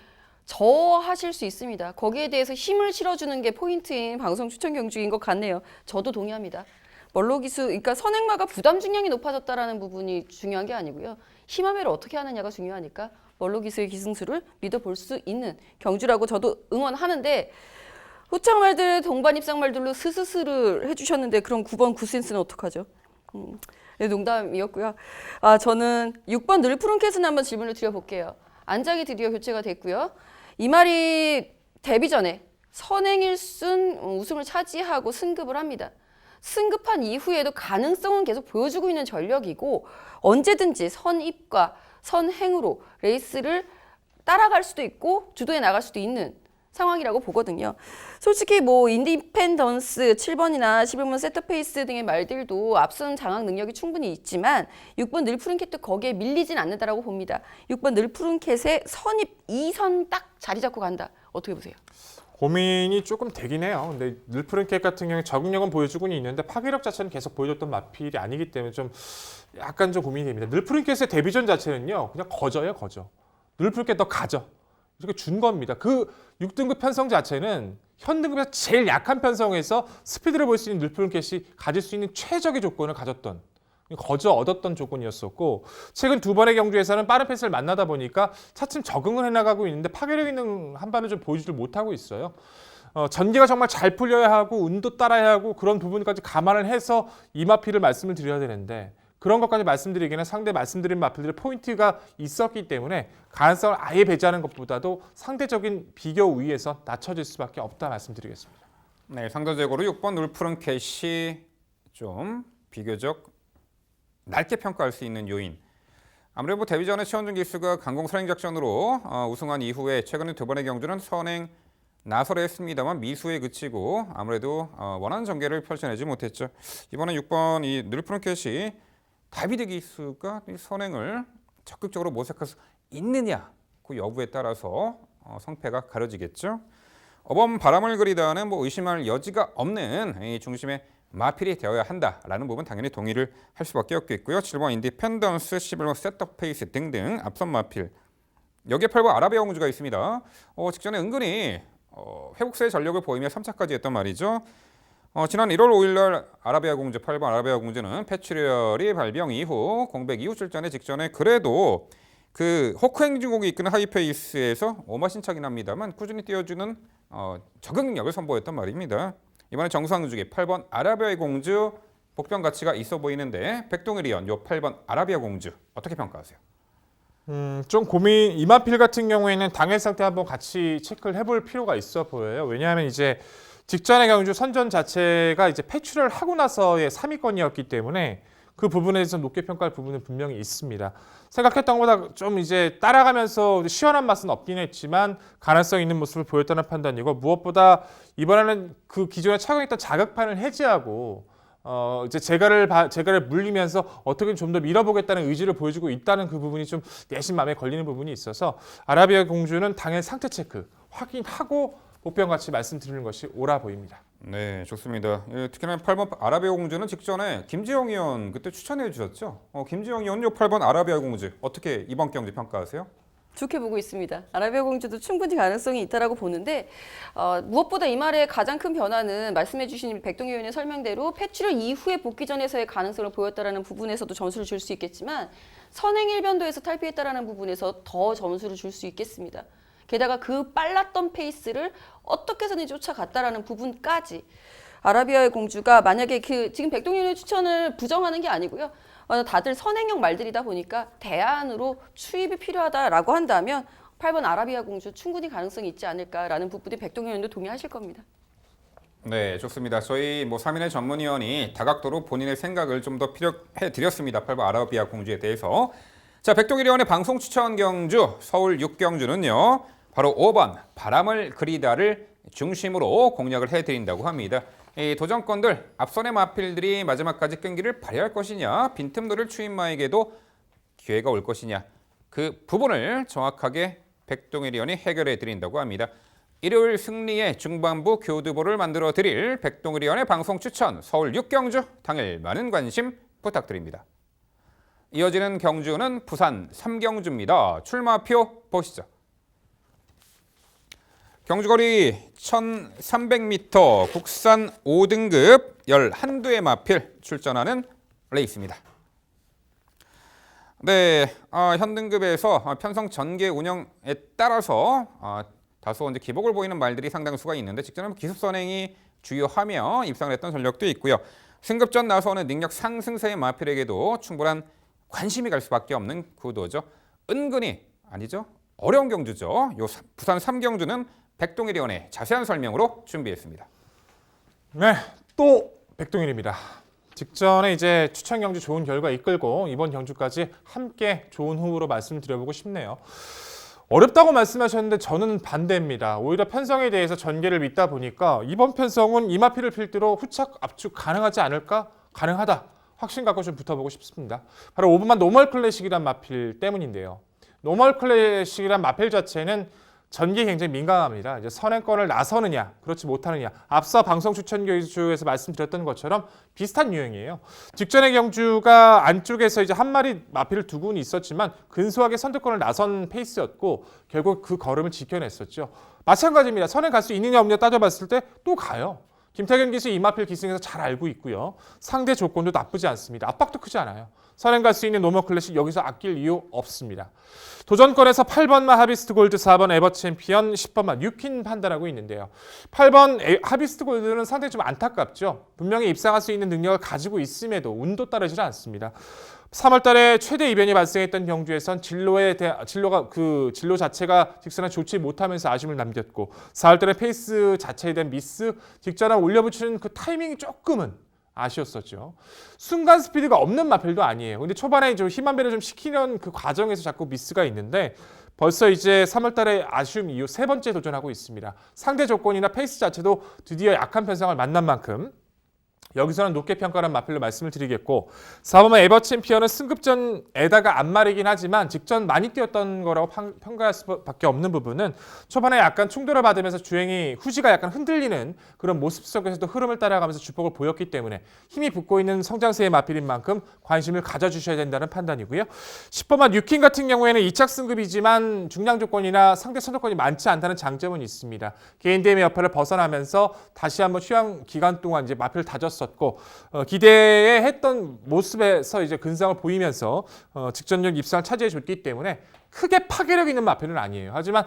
저하실 수 있습니다. 거기에 대해서 힘을 실어주는 게 포인트인 방송 추천 경주인 것 같네요. 저도 동의합니다. 멀로 기수, 그러니까 선행마가 부담 중량이 높아졌다라는 부분이 중요한 게 아니고요. 힘함회를 어떻게 하느냐가 중요하니까 멀로 기수의 기승수를 믿어볼 수 있는 경주라고 저도 응원하는데 후창말들 동반 입상말들로 스스스를 해주셨는데 그럼 9번 9센스는 어떡하죠? 네, 농담이었고요. 저는 6번 늘푸른 캣은 한번 질문을 드려볼게요. 안장이 드디어 교체가 됐고요. 이 말이 데뷔 전에 선행 1순 우승을 차지하고 승급을 합니다. 승급한 이후에도 가능성은 계속 보여주고 있는 전력이고 언제든지 선입과 선행으로 레이스를 따라갈 수도 있고 주도해 나갈 수도 있는 상황이라고 보거든요. 솔직히 뭐 인디펜던스 7번이나 11번 세터페이스 등의 말들도 앞선 장악 능력이 충분히 있지만 6번 늘푸른캣도 거기에 밀리진 않는다라고 봅니다. 6번 늘푸른캣의 선입 2선 딱 자리 잡고 간다. 어떻게 보세요? 고민이 조금 되긴 해요. 근데 늘푸른캣 같은 경우에 적응력은 보여주고는 있는데 파괴력 자체는 계속 보여줬던 마필이 아니기 때문에 좀 약간 좀 고민이 됩니다. 늘푸른캣의 데뷔전 자체는요. 그냥 거저예요, 거저. 늘푸른캣 너 가져. 이렇게 준 겁니다. 그 6등급 편성 자체는 현 등급에서 제일 약한 편성에서 스피드를 볼 수 있는 늘푸른캣이 가질 수 있는 최적의 조건을 가졌던 거저 얻었던 조건이었었고 최근 두 번의 경주에서는 빠른 패스를 만나다 보니까 차츰 적응을 해나가고 있는데 파괴력 있는 한 발을 좀 보여주지 못하고 있어요. 전개가 정말 잘 풀려야 하고 운도 따라야 하고 그런 부분까지 감안을 해서 이 마필을 말씀을 드려야 되는데 그런 것까지 말씀드리기에는 상대 말씀드린 마필들의 포인트가 있었기 때문에 가능성을 아예 배제하는 것보다도 상대적인 비교 우위에서 낮춰질 수밖에 없다 말씀드리겠습니다. 네, 상대적으로 6번 늘푸른캣이 좀 비교적 낮게 평가할 수 있는 요인. 아무래도 데뷔 전에 최원준 기수가 강공 선행 작전으로 우승한 이후에 최근에 두 번의 경주는 선행 나설에 했습니다만 미수에 그치고 아무래도 원하는 전개를 펼쳐내지 못했죠. 이번에 6번 이 늘푸른캣이 다비드 기수가 이 선행을 적극적으로 모색할 수 있느냐 그 여부에 따라서 성패가 가려지겠죠. 5번 바람을 그리다는 뭐 의심할 여지가 없는 이 중심의 마필이 되어야 한다라는 부분 당연히 동의를 할 수밖에 없겠고요. 7번 인디펜던스, 11번 셋업페이스 등등 앞선 마필. 여기에 8번 아라비아 공주가 있습니다. 직전에 은근히 회복세의 전력을 보이며 3차까지 했단 말이죠. 지난 1월 5일 날 아라비아 공주 8번 아라비아 공주는 패츄리얼이 발병 이후 공백 이후 출전의 직전에 그래도 그 호크 행진곡이 이끄는 하이페이스에서 오마신차긴 합니다만 꾸준히 띄워주는 적응 능력을 선보였단 말입니다. 이번에 정상주기 8번 아라비아의 공주 복병 가치가 있어 보이는데 백동일 의원 요 8번 아라비아 공주 어떻게 평가하세요? 좀 고민 이마필 같은 경우에는 당일 상태 한번 같이 체크를 해볼 필요가 있어 보여요. 왜냐하면 이제 직전의 경주 선전 자체가 이제 패출을 하고 나서의 3위권이었기 때문에 그 부분에 대해서 높게 평가할 부분은 분명히 있습니다. 생각했던 것보다 좀 이제 따라가면서 시원한 맛은 없긴 했지만 가능성 있는 모습을 보였다는 판단이고 무엇보다 이번에는 그 기존에 착용했던 자극판을 해제하고 이제 제가를 물리면서 어떻게든 좀 더 밀어보겠다는 의지를 보여주고 있다는 그 부분이 좀 내심 마음에 걸리는 부분이 있어서 아라비아 공주는 당일 상태 체크 확인하고 복병같이 말씀드리는 것이 옳아 보입니다. 네, 좋습니다. 특히나 8번 아라비아 공주는 직전에 김지영 의원 그때 추천해 주셨죠? 김지영 의원 요 8번 아라비아 공주 어떻게 이번 경기 평가하세요? 좋게 보고 있습니다. 아라비아 공주도 충분히 가능성이 있다라고 보는데 무엇보다 이 말의 가장 큰 변화는 말씀해 주신 백동희 의원의 설명대로 패출을 이후에 복귀전에서의 가능성을 보였다라는 부분에서도 점수를 줄 수 있겠지만 선행 일변도에서 탈피했다라는 부분에서 더 점수를 줄 수 있겠습니다. 게다가 그 빨랐던 페이스를 어떻게 해서든 쫓아갔다라는 부분까지 아라비아의 공주가 만약에 지금 백동희 의원의 추천을 부정하는 게 아니고요. 다들 선행형 말들이다 보니까 대안으로 추입이 필요하다라고 한다면 8번 아라비아 공주 충분히 가능성이 있지 않을까라는 부분이 백동현 의원도 동의하실 겁니다. 네, 좋습니다. 저희 3인의 전문위원이 다각도로 본인의 생각을 좀 더 피력해 드렸습니다. 8번 아라비아 공주에 대해서. 자, 백동일 의원의 방송 추천 경주 서울 6경주는요. 바로 5번 바람을 그리다를 중심으로 공략을 해드린다고 합니다. 이 도전권들 앞선의 마필들이 마지막까지 끈기를 발휘할 것이냐, 빈틈노를 추임마에게도 기회가 올 것이냐, 그 부분을 정확하게 백동일 의원이 해결해 드린다고 합니다. 일요일 승리의 중반부 교두보를 만들어 드릴 백동일 의원의 방송 추천 서울 6경주 당일 많은 관심 부탁드립니다. 이어지는 경주는 부산 3경주입니다. 출마표 보시죠. 경주거리 1300m 국산 5등급 11두의 마필 출전하는 레이스입니다. 네, 현등급에서 편성 전개 운영에 따라서 다소 이제 기복을 보이는 말들이 상당수가 있는데 직전에 기습 선행이 주요하며 입상을 했던 전력도 있고요. 승급전 나서는 능력 상승세의 마필에게도 충분한 관심이 갈 수밖에 없는 구도죠. 은근히 아니죠. 어려운 경주죠. 요 부산 3경주는 백동일 의원의 자세한 설명으로 준비했습니다. 네, 또 백동일입니다. 직전에 이제 추천 경주 좋은 결과 이끌고 이번 경주까지 함께 좋은 후보로 말씀을 드려보고 싶네요. 어렵다고 말씀하셨는데 저는 반대입니다. 오히려 편성에 대해서 전개를 믿다 보니까 이번 편성은 이마필을 필두로 후착 압축 가능하지 않을까? 가능하다. 확신 갖고 좀 붙어보고 싶습니다. 바로 5번만 노멀 클래식이란 마필 때문인데요. 노멀 클래식이란 마필 자체는 전기에 굉장히 민감합니다. 이제 선행권을 나서느냐, 그렇지 못하느냐. 앞서 방송 추천 경주에서 말씀드렸던 것처럼 비슷한 유형이에요. 직전의 경주가 안쪽에서 이제 한 마리 마필을 두고는 있었지만 근소하게 선두권을 나선 페이스였고 결국 그 걸음을 지켜냈었죠. 마찬가지입니다. 선행 갈 수 있느냐 없느냐 따져봤을 때 또 가요. 김태균 기수 이마필 기승에서 잘 알고 있고요. 상대 조건도 나쁘지 않습니다. 압박도 크지 않아요. 선행 갈 수 있는 노멀 클래식 여기서 아낄 이유 없습니다. 도전권에서 8번만 하비스트 골드, 4번 에버 챔피언, 10번만 뉴킨 판단하고 있는데요. 8번 하비스트 골드는 상당히 좀 안타깝죠. 분명히 입상할 수 있는 능력을 가지고 있음에도 운도 따르지 않습니다. 3월 달에 최대 이변이 발생했던 경주에선 진로 자체가 직선에 좋지 못하면서 아쉬움을 남겼고 4월 달에 페이스 자체에 대한 미스, 직전에 올려붙이는 그 타이밍이 조금은 아쉬웠었죠. 순간 스피드가 없는 마필도 아니에요. 근데 초반에 좀 힘 한 배를 좀 시키는 그 과정에서 자꾸 미스가 있는데 벌써 이제 3월 달에 아쉬움 이후 세 번째 도전하고 있습니다. 상대 조건이나 페이스 자체도 드디어 약한 편성을 만난 만큼 여기서는 높게 평가하는 마필로 말씀을 드리겠고 4번은 에버 챔피언은 승급전에다가 안말이긴 하지만 직전 많이 뛰었던 거라고 평가할 수밖에 없는 부분은 초반에 약간 충돌을 받으면서 주행이 후지가 약간 흔들리는 그런 모습 속에서도 흐름을 따라가면서 주폭을 보였기 때문에 힘이 붙고 있는 성장세의 마필인 만큼 관심을 가져주셔야 된다는 판단이고요. 10번만 뉴킨 같은 경우에는 2착 승급이지만 중량 조건이나 상대 선두권이 많지 않다는 장점은 있습니다. 개인 대회 여파를 벗어나면서 다시 한번 휴양 기간 동안 이제 마필을 다졌었고 기대에 했던 모습에서 이제 근성을 보이면서 직전적 입상을 차지해 줬기 때문에 크게 파괴력 있는 마필은 아니에요. 하지만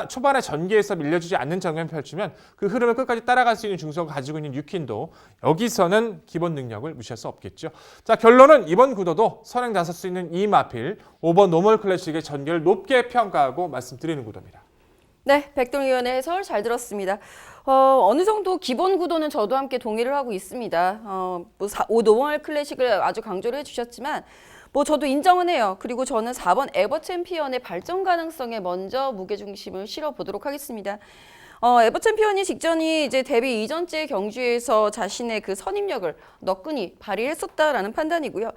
초반에 전개에서 밀려주지 않는 장면을 펼치면 그 흐름을 끝까지 따라갈 수 있는 중성을 가지고 있는 뉴킨도 여기서는 기본 능력을 무시할 수 없겠죠. 자, 결론은 이번 구도도 선행 나설 수 있는 이 마필 5번 노멀 클래식의 전개를 높게 평가하고 말씀드리는 구도입니다. 네, 백동일 의원의 해설 잘 들었습니다. 어느 정도 기본 구도는 저도 함께 동의를 하고 있습니다. 노멀 클래식을 아주 강조를 해주셨지만 저도 인정은 해요. 그리고 저는 4번 에버 챔피언의 발전 가능성에 먼저 무게중심을 실어보도록 하겠습니다. 에버 챔피언이 직전이 이제 데뷔 이전째 경주에서 자신의 그 선임력을 너끈히 발휘했었다라는 판단이고요.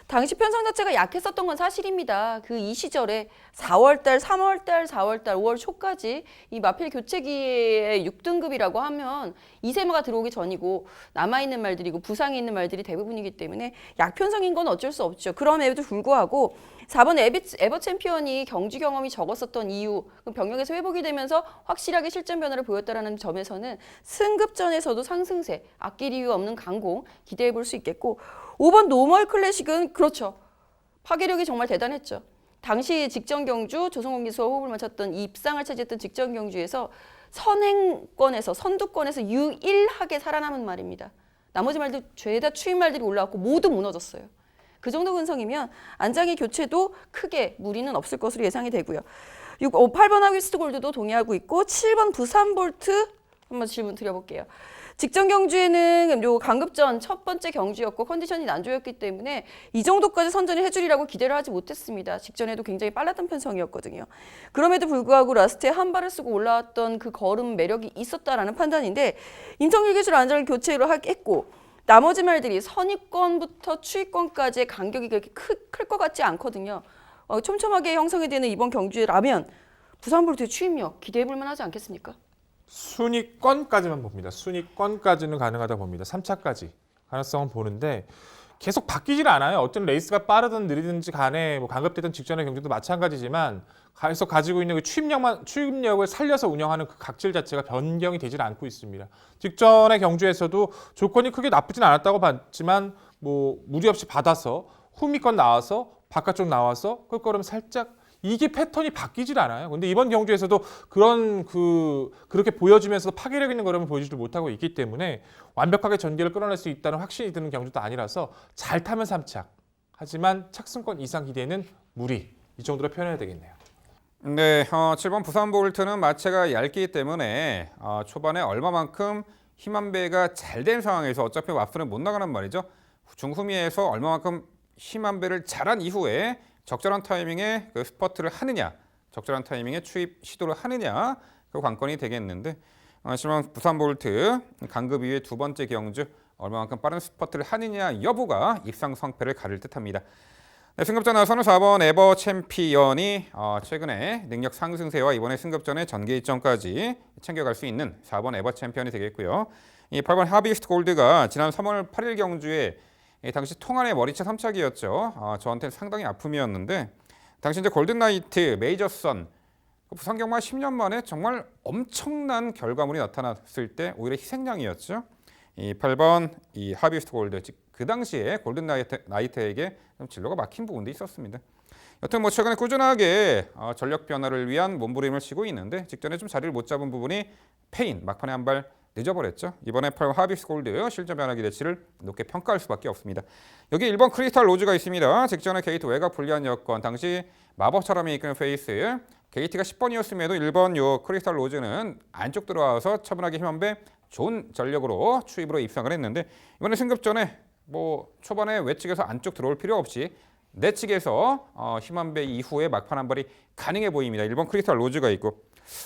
당시 편성 자체가 약했었던 건 사실입니다. 이 시절에 4월달, 3월달, 4월달, 5월 초까지 이 마필 교체기의 6등급이라고 하면 이세마가 들어오기 전이고 남아있는 말들이고 부상이 있는 말들이 대부분이기 때문에 약편성인 건 어쩔 수 없죠. 그럼에도 불구하고 4번 에버 챔피언이 경주 경험이 적었었던 이유, 병력에서 회복이 되면서 확실하게 실전 변화를 보였다는 점에서는 승급전에서도 상승세, 아낄 이유 없는 강공 기대해 볼 수 있겠고 5번 노멀 클래식은 그렇죠. 파괴력이 정말 대단했죠. 당시 직전 경주 조성원 기수와 호흡을 맞췄던 입상을 차지했던 직전 경주에서 선행권에서 선두권에서 유일하게 살아남은 말입니다. 나머지 말들 죄다 추임 말들이 올라왔고 모두 무너졌어요. 그 정도 근성이면 안장의 교체도 크게 무리는 없을 것으로 예상이 되고요. 8번 하위스트 골드도 동의하고 있고 7번 부산 볼트 한번 질문 드려볼게요. 직전 경주에는 요 강급전 첫 번째 경주였고 컨디션이 난조였기 때문에 이 정도까지 선전을 해주리라고 기대를 하지 못했습니다. 직전에도 굉장히 빨랐던 편성이었거든요. 그럼에도 불구하고 라스트에 한 발을 쓰고 올라왔던 그 걸음 매력이 있었다라는 판단인데 임성길 기술 안장을 교체로 했고 나머지 말들이 선입권부터 추입권까지의 간격이 그렇게 클 것 같지 않거든요. 촘촘하게 형성이 되는 이번 경주라면 부산 볼트의 추입력 기대해볼 만하지 않겠습니까? 순위권까지만 봅니다. 순위권까지는 가능하다 봅니다. 3차까지 가능성은 보는데 계속 바뀌질 않아요. 어떤 레이스가 빠르든 느리든지 간에 뭐 강급되던 직전의 경주도 마찬가지지만 계속 가지고 있는 그 추입력을 살려서 운영하는 그 각질 자체가 변경이 되질 않고 있습니다. 직전의 경주에서도 조건이 크게 나쁘진 않았다고 봤지만 뭐 무리 없이 받아서 후미권 나와서 바깥쪽 나와서 끌걸음 살짝 이게 패턴이 바뀌질 않아요. 근데 이번 경주에서도 그렇게 보여주면서 파괴력 있는 걸음을 보여주지 못하고 있기 때문에 완벽하게 전개를 끌어낼 수 있다는 확신이 드는 경주도 아니라서 잘 타면 3착. 하지만 착승권 이상 기대는 무리. 이 정도로 표현해야 되겠네요. 네, 7번 부산 볼트는 마체가 얇기 때문에 초반에 얼마만큼 힘 한 배가 잘 된 상황에서 어차피 왑스는 못 나가는 말이죠. 중후미에서 얼마만큼 힘 한 배를 잘한 이후에 적절한 타이밍에 그 스퍼트를 하느냐, 적절한 타이밍에 추입 시도를 하느냐, 그 관건이 되겠는데 하지만 부산 볼트 강급 이후의 두 번째 경주 얼마만큼 빠른 스퍼트를 하느냐 여부가 입상 성패를 가릴 듯합니다. 네, 승급전 나서는 4번 에버 챔피언이 최근에 능력 상승세와 이번에 승급전의 전개 일정까지 챙겨갈 수 있는 4번 에버 챔피언이 되겠고요. 이 8번 하비스트 골드가 지난 3월 8일 경주에 당시 통안의 머리차 3착이었죠. 저한테는 상당히 아픔이었는데 당시 이제 골든나이트, 메이저선 부산 경마 10년 만에 정말 엄청난 결과물이 나타났을 때 오히려 희생양이었죠. 이 8번 이 하비스트 골드 그 당시에 골든나이트에게 좀 진로가 막힌 부분도 있었습니다. 여튼 뭐 최근에 꾸준하게 전력 변화를 위한 몸부림을 치고 있는데 직전에 좀 자리를 못 잡은 부분이 패인 막판에 한 발 늦어버렸죠. 이번에 8번 하비스 골드 실전 변화 기대치를 높게 평가할 수밖에 없습니다. 여기 1번 크리스탈 로즈가 있습니다. 직전에 게이트 외곽 불리한 여건, 당시 마법처럼 이끄는 페이스, 게이트가 10번이었음에도 1번 요 크리스탈 로즈는 안쪽 들어와서 차분하게 힘 한 배 좋은 전력으로 추입으로 입상을 했는데 이번에 승급전에 뭐 초반에 외측에서 안쪽 들어올 필요 없이 내측에서 힘 한 배 이후에 막판 한 발이 가능해 보입니다. 1번 크리스탈 로즈가 있고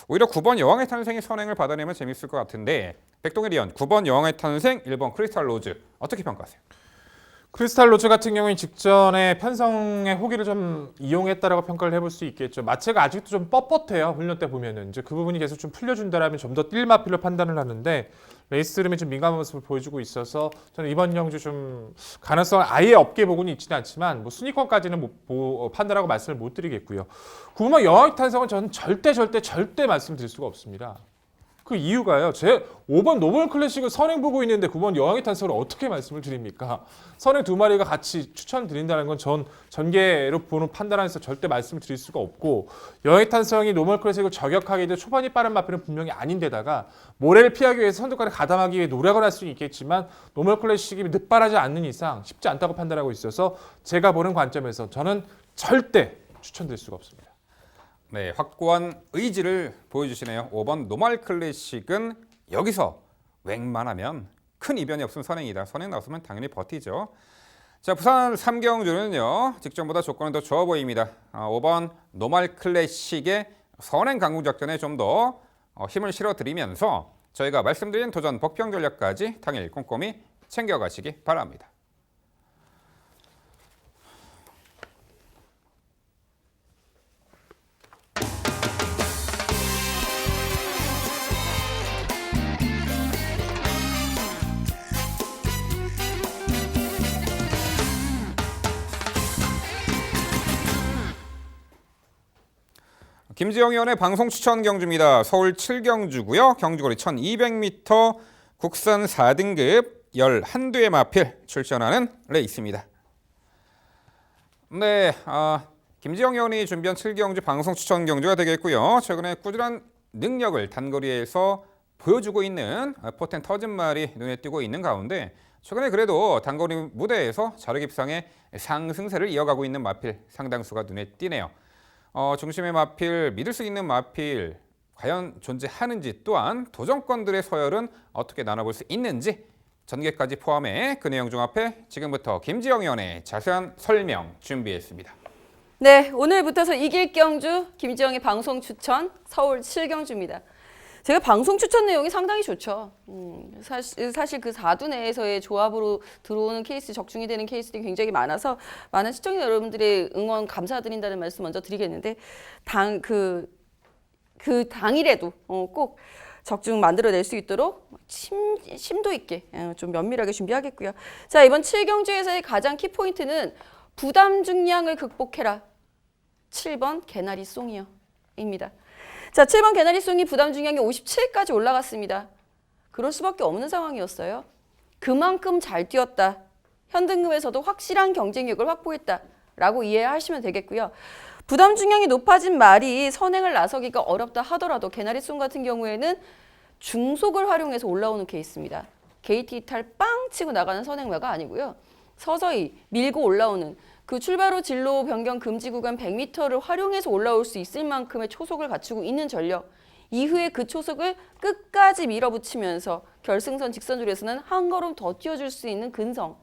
오히려 9번 여왕의 탄생이 선행을 받아내면 재밌을 것 같은데 백동일 위원 9번 여왕의 탄생 1번 크리스탈 로즈 어떻게 평가하세요? 크리스탈 로즈 같은 경우는 직전에 편성의 호기를 좀 이용했다라고 평가를 해볼 수 있겠죠. 마체가 아직도 좀 뻣뻣해요. 훈련 때 보면은 이제 그 부분이 계속 좀 풀려준다라면 좀 더 뛸마필로 판단을 하는데 레이스 흐름에 좀 민감한 모습을 보여주고 있어서 저는 이번 경주 좀 가능성을 아예 없게 보고는 있지는 않지만 뭐 순위권까지는 판단하고 말씀을 못 드리겠고요. 9번 여왕의 탄생은 저는 절대 말씀드릴 수가 없습니다. 그 이유가요. 제 5번 노멀 클래식을 선행 보고 있는데 9번 여왕의 탄생을 어떻게 말씀을 드립니까? 선행 두 마리가 같이 추천드린다는 건 전 전개로 보는 판단에서 절대 말씀을 드릴 수가 없고 여왕의 탄생이 노멀 클래식을 저격하게 돼 초반이 빠른 마필은 분명히 아닌데다가 모래를 피하기 위해서 선두권에 가담하기 위해 노력을 할 수는 있겠지만 노멀 클래식이 늦바라지 않는 이상 쉽지 않다고 판단하고 있어서 제가 보는 관점에서 저는 절대 추천드릴 수가 없습니다. 네, 확고한 의지를 보여주시네요. 5번 노멀 클래식은 여기서 웬만하면 큰 이변이 없으면 선행이다. 선행 나왔으면 당연히 버티죠. 자, 부산 3경주는요. 직전보다 조건은 더 좋아 보입니다. 5번 노멀 클래식의 선행 강공 작전에 좀 더 힘을 실어드리면서 저희가 말씀드린 도전 복병 전략까지 당일 꼼꼼히 챙겨가시기 바랍니다. 김지영 의원의 방송 추천 경주입니다. 서울 7경주고요. 경주거리 1200m 국산 4등급 11대의 마필 출전하는 레이스입니다. 네, 김지영 의원이 준비한 7경주 방송 추천 경주가 되겠고요. 최근에 꾸준한 능력을 단거리에서 보여주고 있는 포텐 터진 말이 눈에 띄고 있는 가운데 최근에 그래도 단거리 무대에서 자력입상의 상승세를 이어가고 있는 마필 상당수가 눈에 띄네요. 중심의 마필, 믿을 수 있는 마필 과연 존재하는지, 또한 도전권들의 서열은 어떻게 나눠볼 수 있는지 전개까지 포함해 그 내용 종합해 지금부터 김지영 의원의 자세한 설명 준비했습니다. 네, 오늘부터서 이길 경주 김지영의 방송 추천 서울 7경주입니다. 제가 방송 추천 내용이 상당히 좋죠. 사실 그 4두 내에서의 조합으로 들어오는 케이스, 적중이 되는 케이스들이 굉장히 많아서 많은 시청자 여러분들의 응원 감사드린다는 말씀 먼저 드리겠는데, 그 당일에도 꼭 적중 만들어낼 수 있도록 심도 있게 좀 면밀하게 준비하겠고요. 자, 이번 7경주에서의 가장 키포인트는 부담 중량을 극복해라. 7번 개나리 송이요 입니다. 자, 7번 개나리 송이 부담 중량이 57까지 올라갔습니다. 그럴 수밖에 없는 상황이었어요. 그만큼 잘 뛰었다. 현등급에서도 확실한 경쟁력을 확보했다. 라고 이해하시면 되겠고요. 부담 중량이 높아진 말이 선행을 나서기가 어렵다 하더라도 개나리 송 같은 경우에는 중속을 활용해서 올라오는 케이스입니다. 게이트 이탈 빵 치고 나가는 선행마가 아니고요. 서서히 밀고 올라오는 그 출발 후 진로 변경 금지 구간 100m를 활용해서 올라올 수 있을 만큼의 초속을 갖추고 있는 전력. 이후에 그 초속을 끝까지 밀어붙이면서 결승선 직선줄에서는 한 걸음 더 뛰어줄 수 있는 근성을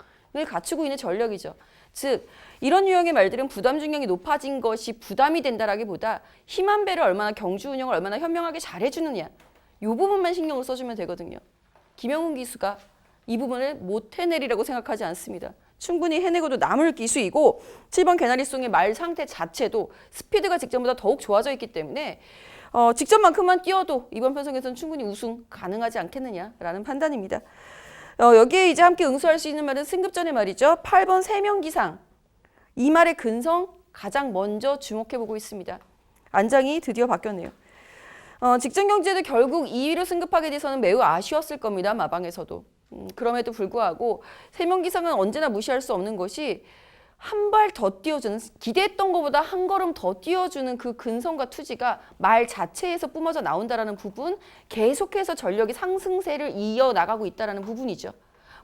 갖추고 있는 전력이죠. 즉 이런 유형의 말들은 부담 중량이 높아진 것이 부담이 된다라기보다 힘한 배를 얼마나 경주 운영을 얼마나 현명하게 잘해주느냐, 이 부분만 신경을 써주면 되거든요. 김영훈 기수가 이 부분을 못 해내리라고 생각하지 않습니다. 충분히 해내고도 남을 기수이고 7번 개나리송의 말 상태 자체도 스피드가 직전보다 더욱 좋아져 있기 때문에 직전만큼만 뛰어도 이번 편성에서는 충분히 우승 가능하지 않겠느냐라는 판단입니다. 여기에 이제 함께 응수할 수 있는 말은 승급전의 말이죠. 8번 3명 기상. 이 말의 근성 가장 먼저 주목해보고 있습니다. 안장이 드디어 바뀌었네요. 직전 경주에도 결국 2위로 승급하게 돼서는 매우 아쉬웠을 겁니다. 마방에서도. 그럼에도 불구하고 3명 기상은 언제나 무시할 수 없는 것이 한 발 더 띄워주는, 기대했던 것보다 한 걸음 더 띄워주는 그 근성과 투지가 말 자체에서 뿜어져 나온다는 부분, 계속해서 전력이 상승세를 이어나가고 있다는 부분이죠.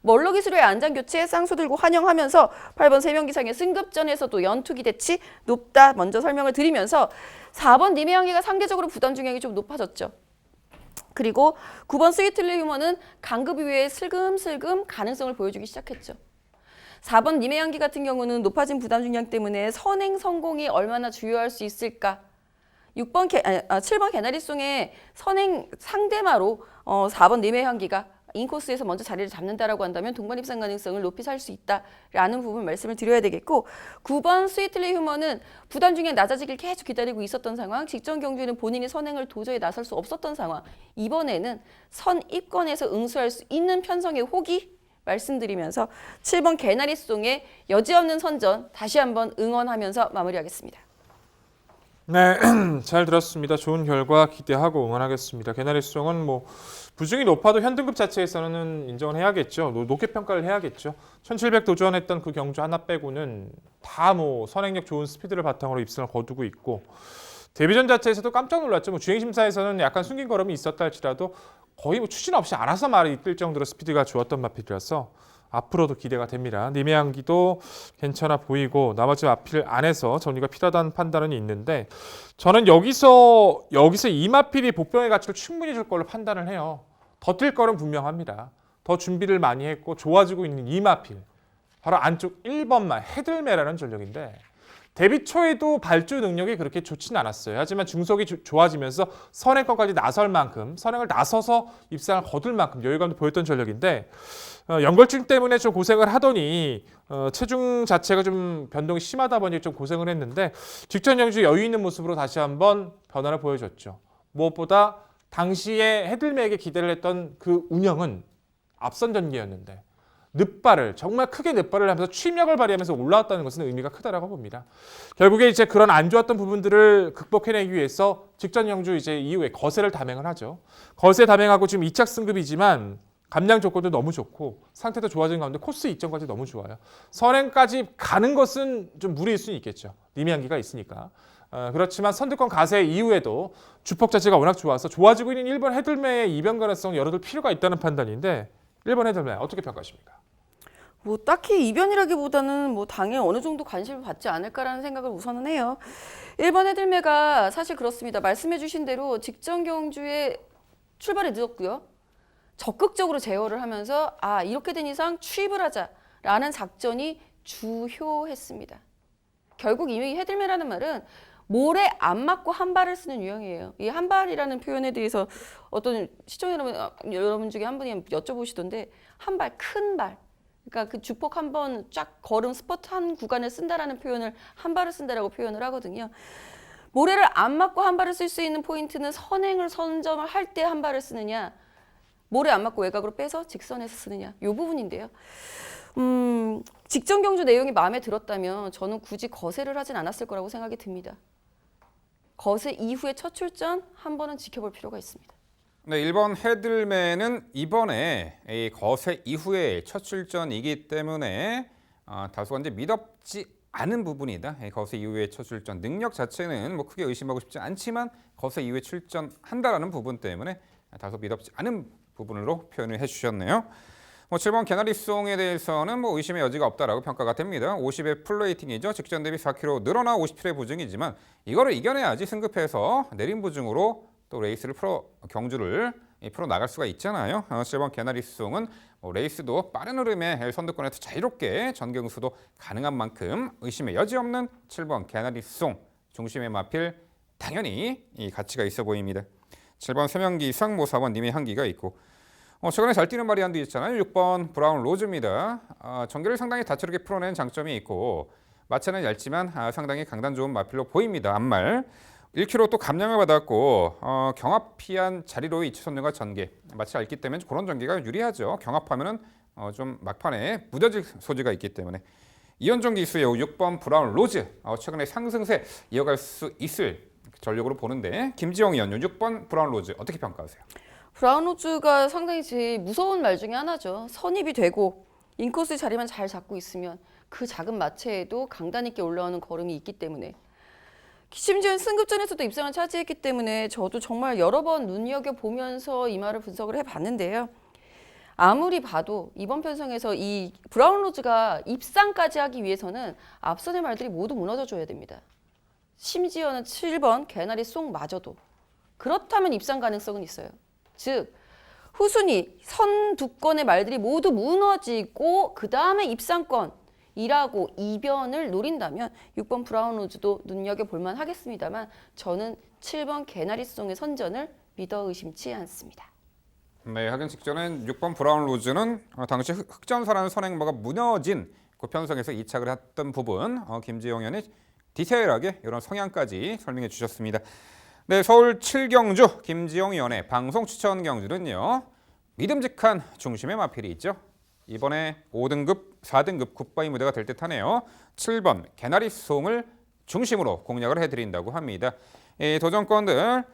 멀러 기술의 안장 교체에 쌍수 들고 환영하면서 8번 3명 기상의 승급전에서도 연투 기대치 높다 먼저 설명을 드리면서 4번 님의 향기가 상대적으로 부담 중량이 좀 높아졌죠. 그리고 9번 스위틀리 휴머는 강급 이후에 슬금슬금 가능성을 보여주기 시작했죠. 4번 님의 향기 같은 경우는 높아진 부담 중량 때문에 선행 성공이 얼마나 주요할 수 있을까. 7번 개나리송의 선행 상대마로 4번 님의 향기가 인코스에서 먼저 자리를 잡는다라고 한다면 동반 입상 가능성을 높이 살 수 있다라는 부분 말씀을 드려야 되겠고, 9번 스위틀리 휴머는 부담 중량 낮아지길 계속 기다리고 있었던 상황, 직전 경주에는 본인이 선행을 도저히 나설 수 없었던 상황, 이번에는 선입권에서 응수할 수 있는 편성의 호기 말씀드리면서 7번 개나리송의 여지없는 선전 다시 한번 응원하면서 마무리하겠습니다. 네, 잘 들었습니다. 좋은 결과 기대하고 응원하겠습니다. 개나리송은 부중이 높아도 현등급 자체에서는 인정을 해야겠죠. 높게 평가를 해야겠죠. 1700 도전했던 그 경주 하나 빼고는 다 선행력 좋은 스피드를 바탕으로 입상을 거두고 있고, 데뷔전 자체에서도 깜짝 놀랐죠. 주행심사에서는 약간 숨긴 걸음이 있었다 할지라도 거의 추진 없이 알아서 말이 뜰 정도로 스피드가 좋았던 마필이라서 앞으로도 기대가 됩니다. 님의 향기도 괜찮아 보이고 나머지 마필 안에서 정리가 필요하다는 판단은 있는데, 저는 여기서 이 마필이 복병의 가치를 충분히 줄 걸로 판단을 해요. 더 뛸 거는 분명합니다. 더 준비를 많이 했고 좋아지고 있는 이 마필, 바로 안쪽 1번말 헤들메라는 전력인데, 데뷔 초에도 발주 능력이 그렇게 좋지는 않았어요. 하지만 중속이 좋아지면서 선행권까지 나설 만큼, 선행을 나서서 입상을 거둘 만큼 여유감도 보였던 전력인데, 연골증 때문에 좀 고생을 하더니 체중 자체가 좀 변동이 심하다 보니 좀 고생을 했는데, 직전 경주 여유 있는 모습으로 다시 한번 변화를 보여줬죠. 무엇보다 당시에 헤들메에게 기대를 했던 그 운영은 앞선 전개였는데 정말 크게 늑발을 하면서 취임력을 발휘하면서 올라왔다는 것은 의미가 크다라고 봅니다. 결국에 이제 그런 안 좋았던 부분들을 극복해내기 위해서 직전 경주 이후에 거세를 담행을 하죠. 거세 담행하고 지금 2착 승급이지만 감량 조건도 너무 좋고 상태도 좋아진 가운데 코스 이점까지 너무 좋아요. 선행까지 가는 것은 좀 무리일 수는 있겠죠. 님의 향기가 있으니까. 그렇지만 선두권 가세 이후에도 주폭 자체가 워낙 좋아서 좋아지고 있는 1번 헤들메의 이변 가능성을 열어둘 필요가 있다는 판단인데, 1번 헤들메 어떻게 평가하십니까? 뭐 딱히 이변이라기보다는 뭐 당연히 어느 정도 관심을 받지 않을까라는 생각을 우선은 해요. 1번 헤들메가 사실 그렇습니다. 말씀해 주신 대로 직전 경주에 출발이 늦었고요. 적극적으로 제어를 하면서 이렇게 된 이상 추입을 하자라는 작전이 주효했습니다. 결국 이 헤들메라는 말은 모래 안 맞고 한 발을 쓰는 유형이에요. 이 한 발이라는 표현에 대해서 어떤 시청자 여러분 중에 한 분이 여쭤보시던데 한 발, 큰 발. 그러니까 그 주폭 한 번 쫙 걸음 스퍼트 한 구간을 쓴다라는 표현을 한 발을 쓴다라고 표현을 하거든요. 모래를 안 맞고 한 발을 쓸 수 있는 포인트는 선행을 선점을 할 때 한 발을 쓰느냐, 모래 안 맞고 외곽으로 빼서 직선에서 쓰느냐, 이 부분인데요. 직전 경주 내용이 마음에 들었다면 저는 굳이 거세를 하진 않았을 거라고 생각이 듭니다. 거세 이후의 첫 출전 한 번은 지켜볼 필요가 있습니다. 네, 1번 헤들맨은 이번에 이 거세 이후의 첫 출전이기 때문에 다소 이제 미덥지 않은 부분이다. 이 거세 이후의 첫 출전 능력 자체는 뭐 크게 의심하고 싶지 않지만 거세 이후에 출전한다라는 부분 때문에 다소 미덥지 않은 부분으로 표현을 해주셨네요. 7번 개나리송에 대해서는 뭐 의심의 여지가 없다라고 평가가 됩니다. 50의 풀레이팅이죠. 직전 대비 4kg 늘어나 57의 부증이지만 이거를 이겨내야지 승급해서 내린 부증으로 또 레이스를 경주를 풀어 나갈 수가 있잖아요. 7번 개나리송은 레이스도 빠른 흐름의 선두권에서 자유롭게 전경수도 가능한 만큼 의심의 여지 없는 7번 개나리송 중심에 마필 당연히 이 가치가 있어 보입니다. 7번 세명기 이상 4번 님의 향기가 있고 최근에 잘 뛰는 바리안도 있잖아요. 6번 브라운 로즈입니다. 전개를 상당히 다채롭게 풀어낸 장점이 있고 마차는 얇지만 상당히 강단 좋은 마필로 보입니다. 앞말 1km 또 감량을 받았고 경합피한 자리로의 이치 선율과 전개 마치 얇기 때문에 그런 전개가 유리하죠. 경합하면은 좀 막판에 무뎌질 소지가 있기 때문에 이연종 기수의 6번 브라운 로즈 최근에 상승세 이어갈 수 있을 전력으로 보는데 김지영 의원 6번 브라운 로즈 어떻게 평가하세요? 브라운 로즈가 상당히 제일 무서운 말 중에 하나죠. 선입이 되고 인코스 자리만 잘 잡고 있으면 그 작은 마체에도 강단 있게 올라오는 걸음이 있기 때문에 심지어 승급전에서도 입상을 차지했기 때문에 저도 정말 여러 번 눈여겨보면서 이 말을 분석을 해봤는데요. 아무리 봐도 이번 편성에서 이 브라운 로즈가 입상까지 하기 위해서는 앞선의 말들이 모두 무너져줘야 됩니다. 심지어는 7번 개나리 송마저도. 그렇다면 입상 가능성은 있어요. 즉 후순위 선 두 건의 말들이 모두 무너지고 그 다음에 입상권이라고 이변을 노린다면 6번 브라운 로즈도 눈여겨볼 만 하겠습니다만 저는 7번 개나리송의 선전을 믿어 의심치 않습니다. 네, 하긴 직전엔 6번 브라운 로즈는 당시 흑전사라는 선행마가 무너진 그 편성에서 이착을 했던 부분 김지영 의원이 디테일하게 이런 성향까지 설명해 주셨습니다. 네, 서울 7경주 김지영 의원의 방송 추천 경주는요. 믿음직한 중심의 마필이 있죠. 이번에 5등급, 4등급 굿바이 무대가 될 듯하네요. 7번 개나리송을 중심으로 공략을 해드린다고 합니다. 이 도전권들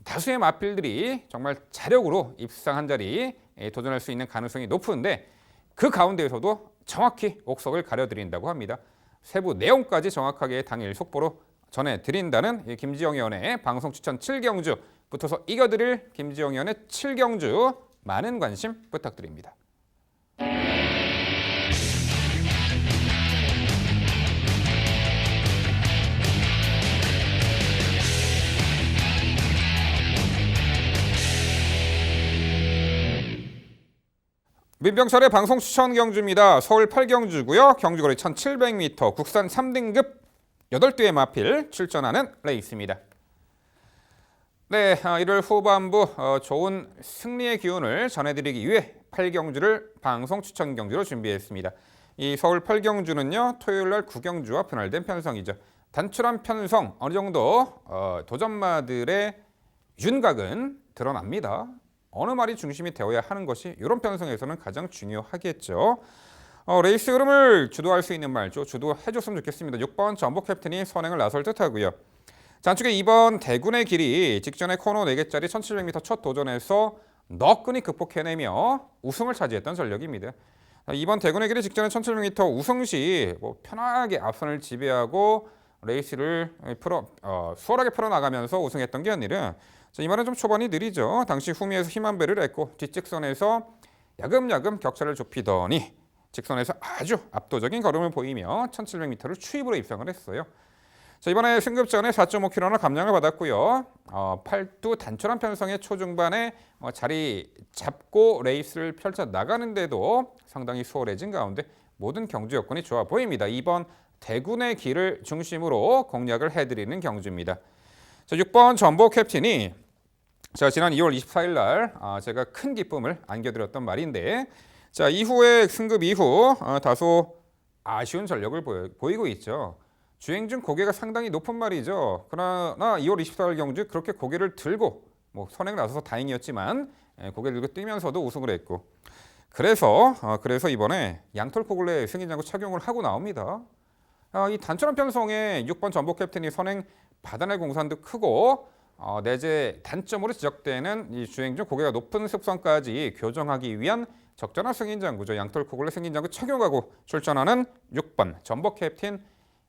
다수의 마필들이 정말 자력으로 입상한 자리 도전할 수 있는 가능성이 높은데 그 가운데에서도 정확히 옥석을 가려드린다고 합니다. 세부 내용까지 정확하게 당일 속보로 전해드린다는 김지영 의원의 방송 추천 7경주 붙어서 이겨드릴 김지영 의원의 7경주 많은 관심 부탁드립니다. 민병철의 방송 추천 경주입니다. 서울 8경주고요. 경주거리 1700m 국산 3등급 8대의 마필 출전하는 레이스입니다. 네, 일요일 후반부 좋은 승리의 기운을 전해드리기 위해 8경주를 방송 추천 경주로 준비했습니다. 이 서울 8경주는요. 토요일 날 9경주와 분할된 편성이죠. 단출한 편성 어느 정도 도전마들의 윤곽은 드러납니다. 어느 말이 중심이 되어야 하는 것이 이런 편성에서는 가장 중요하겠죠. 레이스 흐름을 주도할 수 있는 말죠. 주도해줬으면 좋겠습니다. 6번 전복 캡틴이 선행을 나설 듯하고요. 잔축의 2번 대군의 길이 직전에 코너 4개짜리 1700m 첫 도전에서 너끈히 극복해내며 우승을 차지했던 전력입니다. 2번 대군의 길이 직전에 1700m 우승 시 편하게 앞선을 지배하고 레이스를 수월하게 풀어나가면서 우승했던 게 아니라 이 말은 좀 초반이 느리죠. 당시 후미에서 힘한 배를 했고 뒷직선에서 야금야금 격차를 좁히더니 직선에서 아주 압도적인 걸음을 보이며 1700m를 추입으로 입상을 했어요. 자, 이번에 승급 전에 4.5km나 감량을 받았고요. 팔두 단촐한 편성의 초중반에 자리 잡고 레이스를 펼쳐 나가는데도 상당히 수월해진 가운데 모든 경주 여건이 좋아 보입니다. 이번 대군의 길을 중심으로 공략을 해드리는 경주입니다. 자, 6번 전보 캡틴이 지난 2월 24일 날 제가 큰 기쁨을 안겨드렸던 말인데, 자, 이후에 승급 이후 다소 아쉬운 전력을 보이고 있죠. 주행 중 고개가 상당히 높은 말이죠. 그러나 2월 24일 경주 그렇게 고개를 들고 선행 나서서 다행이었지만 고개를 들고 뛰면서도 우승을 했고, 그래서 이번에 양털코글레 승인장구 착용을 하고 나옵니다. 이 단촐한 편성에 6번 전보 캡틴이 선행 받아낼 공산도 크고 내재 단점으로 지적되는 이 주행 중 고개가 높은 습성까지 교정하기 위한 적절한 승인장구죠. 양털코글레 승인장구 착용하고 출전하는 6번 전보 캡틴,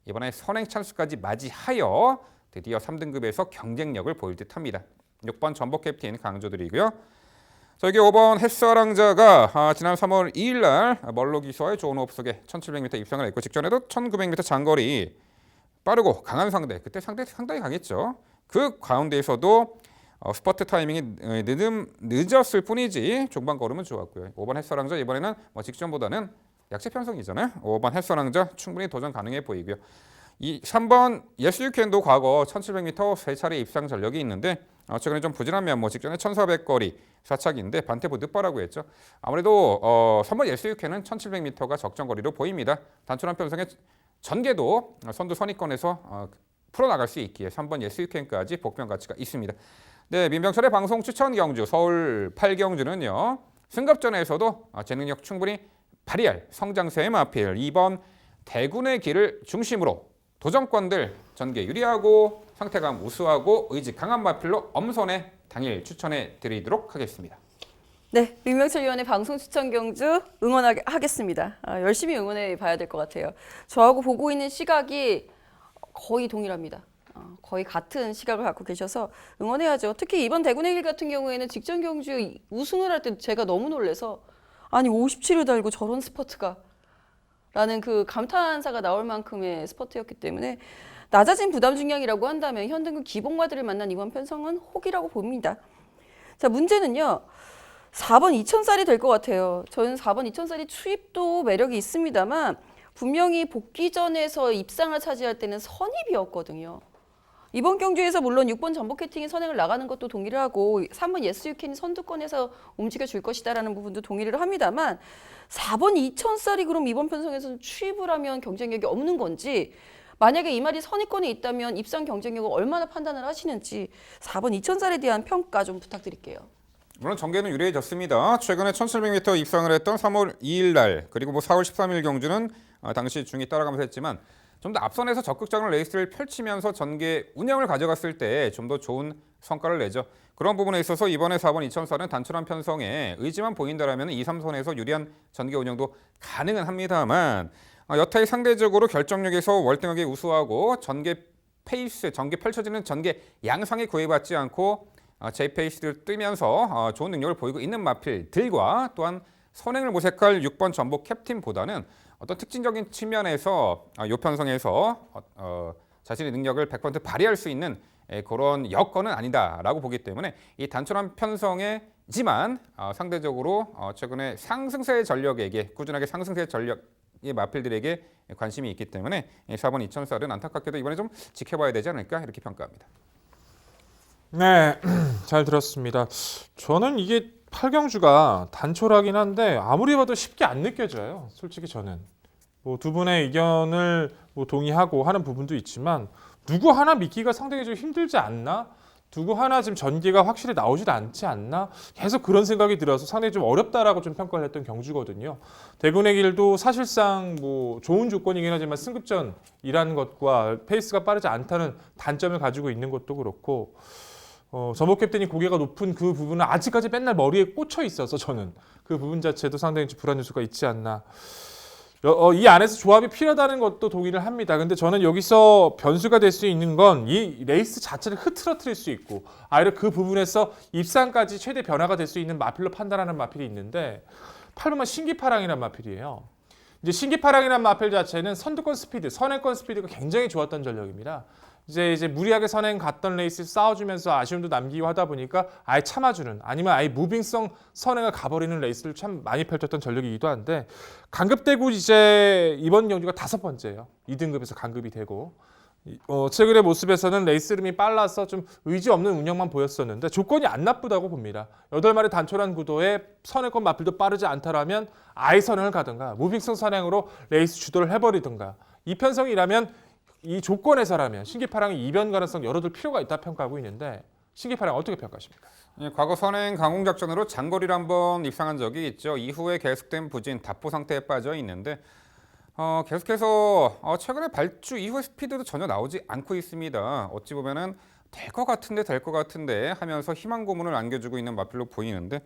이번에 선행 찬스까지 맞이하여 드디어 3등급에서 경쟁력을 보일 듯합니다. 6번 전보 캡틴 강조드리고요. 여기 5번 햇사랑자가 지난 3월 2일 날 멀로 기수와의 좋은 호흡 속에 1700m 입상을 했고, 직전에도 1900m 장거리 빠르고 강한 상대, 그때 상당히 강했죠. 그 가운데에서도 스퍼트 타이밍이 늦었을 뿐이지 중반 걸음은 좋았고요. 5번 햇사랑자 이번에는 직전보다는 약체 편성이잖아요. 5번 햇사랑자 충분히 도전 가능해 보이고요. 3번 Yes You Can도 과거 1700m 3차례 입상 전력이 있는데 최근에 좀 부진한 면모, 직전에 1400거리 4착인데 반태부 늦바라고 했죠. 아무래도 3번 Yes You Can은 1700m가 적정거리로 보입니다. 단촐한 편성의 전개도 선두 선입권에서 풀어나갈 수 있기에 3번 Yes You Can까지 복병 가치가 있습니다. 네, 민병철의 방송 추천 경주 서울 8경주는요. 승급전에서도 제 능력 충분히 발휘할 성장세의 마필 2번 대군의 길을 중심으로 도전권들 전개 유리하고 상태감 우수하고 의지 강한 마필로 엄선해 당일 추천해 드리도록 하겠습니다. 네, 민병철 위원의 방송 추천 경주 응원하겠습니다. 열심히 응원해 봐야 될 것 같아요. 저하고 보고 있는 시각이 거의 동일합니다. 거의 같은 시각을 갖고 계셔서 응원해야죠. 특히 이번 대군의 길 같은 경우에는 직전 경주 우승을 할 때 제가 너무 놀라서 아니 57을 달고 저런 스퍼트가 라는 그 감탄사가 나올 만큼의 스퍼트였기 때문에 낮아진 부담 중량이라고 한다면 현등급 기복마들을 만난 이번 편성은 혹이라고 봅니다. 자, 문제는요. 4번 2000쌀이 될 것 같아요. 저는 4번 2000쌀이 추입도 매력이 있습니다만 분명히 복귀전에서 입상을 차지할 때는 선입이었거든요. 이번 경주에서 물론 6번 전보 캡틴이 선행을 나가는 것도 동의를 하고 3번 예스 유캔이 선두권에서 움직여줄 것이다라는 부분도 동의를 합니다만 4번 2000쌀이 그럼 이번 편성에서는 추입을 하면 경쟁력이 없는 건지, 만약에 이 말이 선입권에 있다면 입상 경쟁력을 얼마나 판단을 하시는지 4번 2000쌀에 대한 평가 좀 부탁드릴게요. 물론 전개는 유리해졌습니다. 최근에 1700m 입상을 했던 3월 2일 날 그리고 4월 13일 경주는 당시 중위 따라가면서 했지만 좀 더 앞선에서 적극적인 레이스를 펼치면서 전개 운영을 가져갔을 때 좀 더 좋은 성과를 내죠. 그런 부분에 있어서 이번에 4번 2004는 단촐한 편성에 의지만 보인다라면 2, 3선에서 유리한 전개 운영도 가능은 합니다만 여타의 상대적으로 결정력에서 월등하게 우수하고 전개 페이스, 전개 펼쳐지는 전개 양상에 구애받지 않고 제 페이스를 뛰면서 좋은 능력을 보이고 있는 마필들과 또한 선행을 모색할 6번 전보 캡틴보다는 어떤 특징적인 측면에서 요 편성에서 자신의 능력을 100% 발휘할 수 있는 그런 여건은 아니다라고 보기 때문에 이 단촐한 편성이지만 상대적으로 최근에 상승세 전력에게 꾸준하게 상승세 전력의 마필들에게 관심이 있기 때문에 4번 2000쌀은 안타깝게도 이번에 좀 지켜봐야 되지 않을까 이렇게 평가합니다. 네, 잘 들었습니다. 저는 이게 8경주가 단촐하긴 한데 아무리 봐도 쉽게 안 느껴져요. 솔직히 저는 두 분의 의견을 동의하고 하는 부분도 있지만 누구 하나 믿기가 상당히 좀 힘들지 않나? 누구 하나 지금 전개가 확실히 나오지도 않지 않나? 계속 그런 생각이 들어서 상당히 좀 어렵다라고 좀 평가를 했던 경주거든요. 대군의 길도 사실상 좋은 조건이긴 하지만 승급전이라는 것과 페이스가 빠르지 않다는 단점을 가지고 있는 것도 그렇고 전보 캡틴이 고개가 높은 그 부분은 아직까지 맨날 머리에 꽂혀 있어서 저는 그 부분 자체도 상당히 불안 요소가 있지 않나. 이 안에서 조합이 필요하다는 것도 동의를 합니다. 근데 저는 여기서 변수가 될 수 있는 건 이 레이스 자체를 흐트러뜨릴 수 있고 아이를 그 부분에서 입상까지 최대 변화가 될 수 있는 마필로 판단하는 마필이 있는데 8번은 신기파랑이란 마필이에요. 이제 신기파랑이란 마필 자체는 선두권 스피드, 선행권 스피드가 굉장히 좋았던 전력입니다. 이제 무리하게 선행 갔던 레이스 싸워주면서 아쉬움도 남기고 하다 보니까 아예 참아주는 아니면 아예 무빙성 선행을 가버리는 레이스를 참 많이 펼쳤던 전력이기도 한데 강급되고 이제 이번 경주가 5번째예요. 2등급에서 강급이 되고 최근의 모습에서는 레이스 흐름이 빨라서 좀 의지 없는 운영만 보였었는데 조건이 안 나쁘다고 봅니다. 8마리 단촐한 구도에 선행권 마필도 빠르지 않다라면 아예 선행을 가든가 무빙성 선행으로 레이스 주도를 해버리든가 이 편성이라면 이 조건에서라면 신기파랑이 이변 가능성 열어둘 필요가 있다 평가하고 있는데 신기파랑 어떻게 평가하십니까? 예, 과거 선행 강공 작전으로 장거리를 한번 입상한 적이 있죠. 이후에 계속된 부진, 답보 상태에 빠져 있는데 계속해서 최근에 발주 이후의 스피드도 전혀 나오지 않고 있습니다. 어찌 보면은 될 것 같은데 하면서 희망 고문을 안겨주고 있는 마필로 보이는데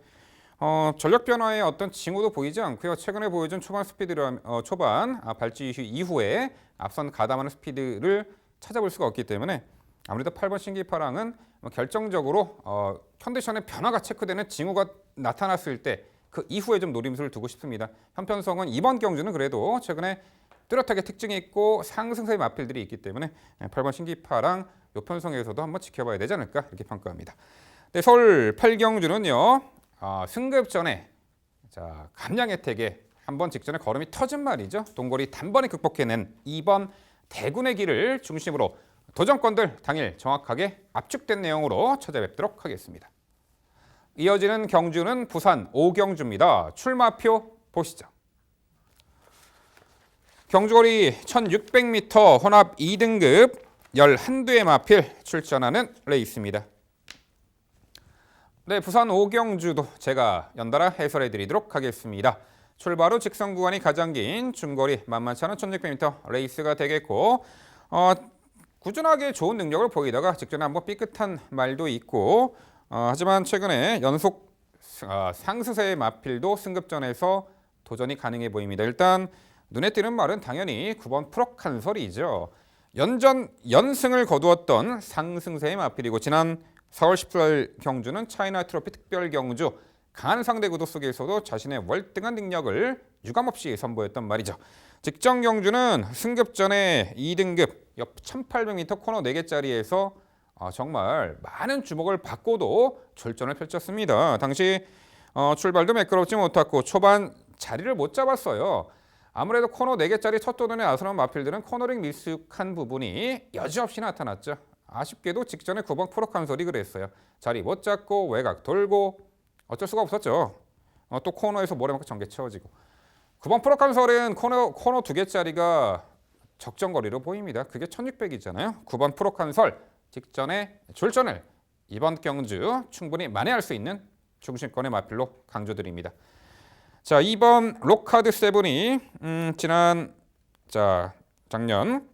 전력 변화의 어떤 징후도 보이지 않고요. 최근에 보여준 초반 스피드를 초반 발주 이후에 앞선 가담하는 스피드를 찾아볼 수가 없기 때문에 아무래도 8번 신기파랑은 결정적으로 컨디션의 변화가 체크되는 징후가 나타났을 때 그 이후에 좀 노림수를 두고 싶습니다. 한편성은 이번 경주는 그래도 최근에 뚜렷하게 특징이 있고 상승세의 마필들이 있기 때문에 8번 신기파랑 요 편성에서도 한번 지켜봐야 되지 않을까 이렇게 평가합니다. 네, 서울 8경주는요. 승급 전에 감량 혜택에 한번 직전에 걸음이 터진 말이죠. 동거리 단번에 극복해낸 2번 대군의 길을 중심으로 도전권들 당일 정확하게 압축된 내용으로 찾아뵙도록 하겠습니다. 이어지는 경주는 부산 5경주입니다. 출마표 보시죠. 경주거리 1600m 혼합 2등급 11두의 마필 출전하는 레이스입니다. 네, 부산 5경주도 제가 연달아 해설해 드리도록 하겠습니다. 출발 후 직선 구간이 가장 긴 중거리 만만치 않은 1600m 레이스가 되겠고 꾸준하게 좋은 능력을 보이다가 직전에 한번 삐끗한 말도 있고 하지만 최근에 연속 상승세의 마필도 승급전에서 도전이 가능해 보입니다. 일단 눈에 띄는 말은 당연히 9번 프로칸설이죠. 연승을 거두었던 상승세의 마필이고 지난 4월 10일 경주는 차이나 트로피 특별 경주 강한 상대 구도 속에서도 자신의 월등한 능력을 유감없이 선보였단 말이죠. 직전 경주는 승급전에 2등급 옆 1800m 코너 4개짜리에서 정말 많은 주목을 받고도 졸전을 펼쳤습니다. 당시 출발도 매끄럽지 못했고 초반 자리를 못 잡았어요. 아무래도 코너 4개짜리 첫 도전에 나서는 마필들은 코너링 미숙한 부분이 여지없이 나타났죠. 아쉽게도 직전에 9번 프로칸설이 그랬어요. 자리 못 잡고 외곽 돌고 어쩔 수가 없었죠. 또 코너에서 모래만큼 전개 채워지고 9번 프로칸설은 코너 2개짜리가 적정거리로 보입니다. 그게 1600이잖아요. 9번 프로칸설 직전에 졸전을 이번 경주 충분히 만회할 수 있는 중심권의 마필로 강조드립니다. 자, 2번 로카드 세븐이 작년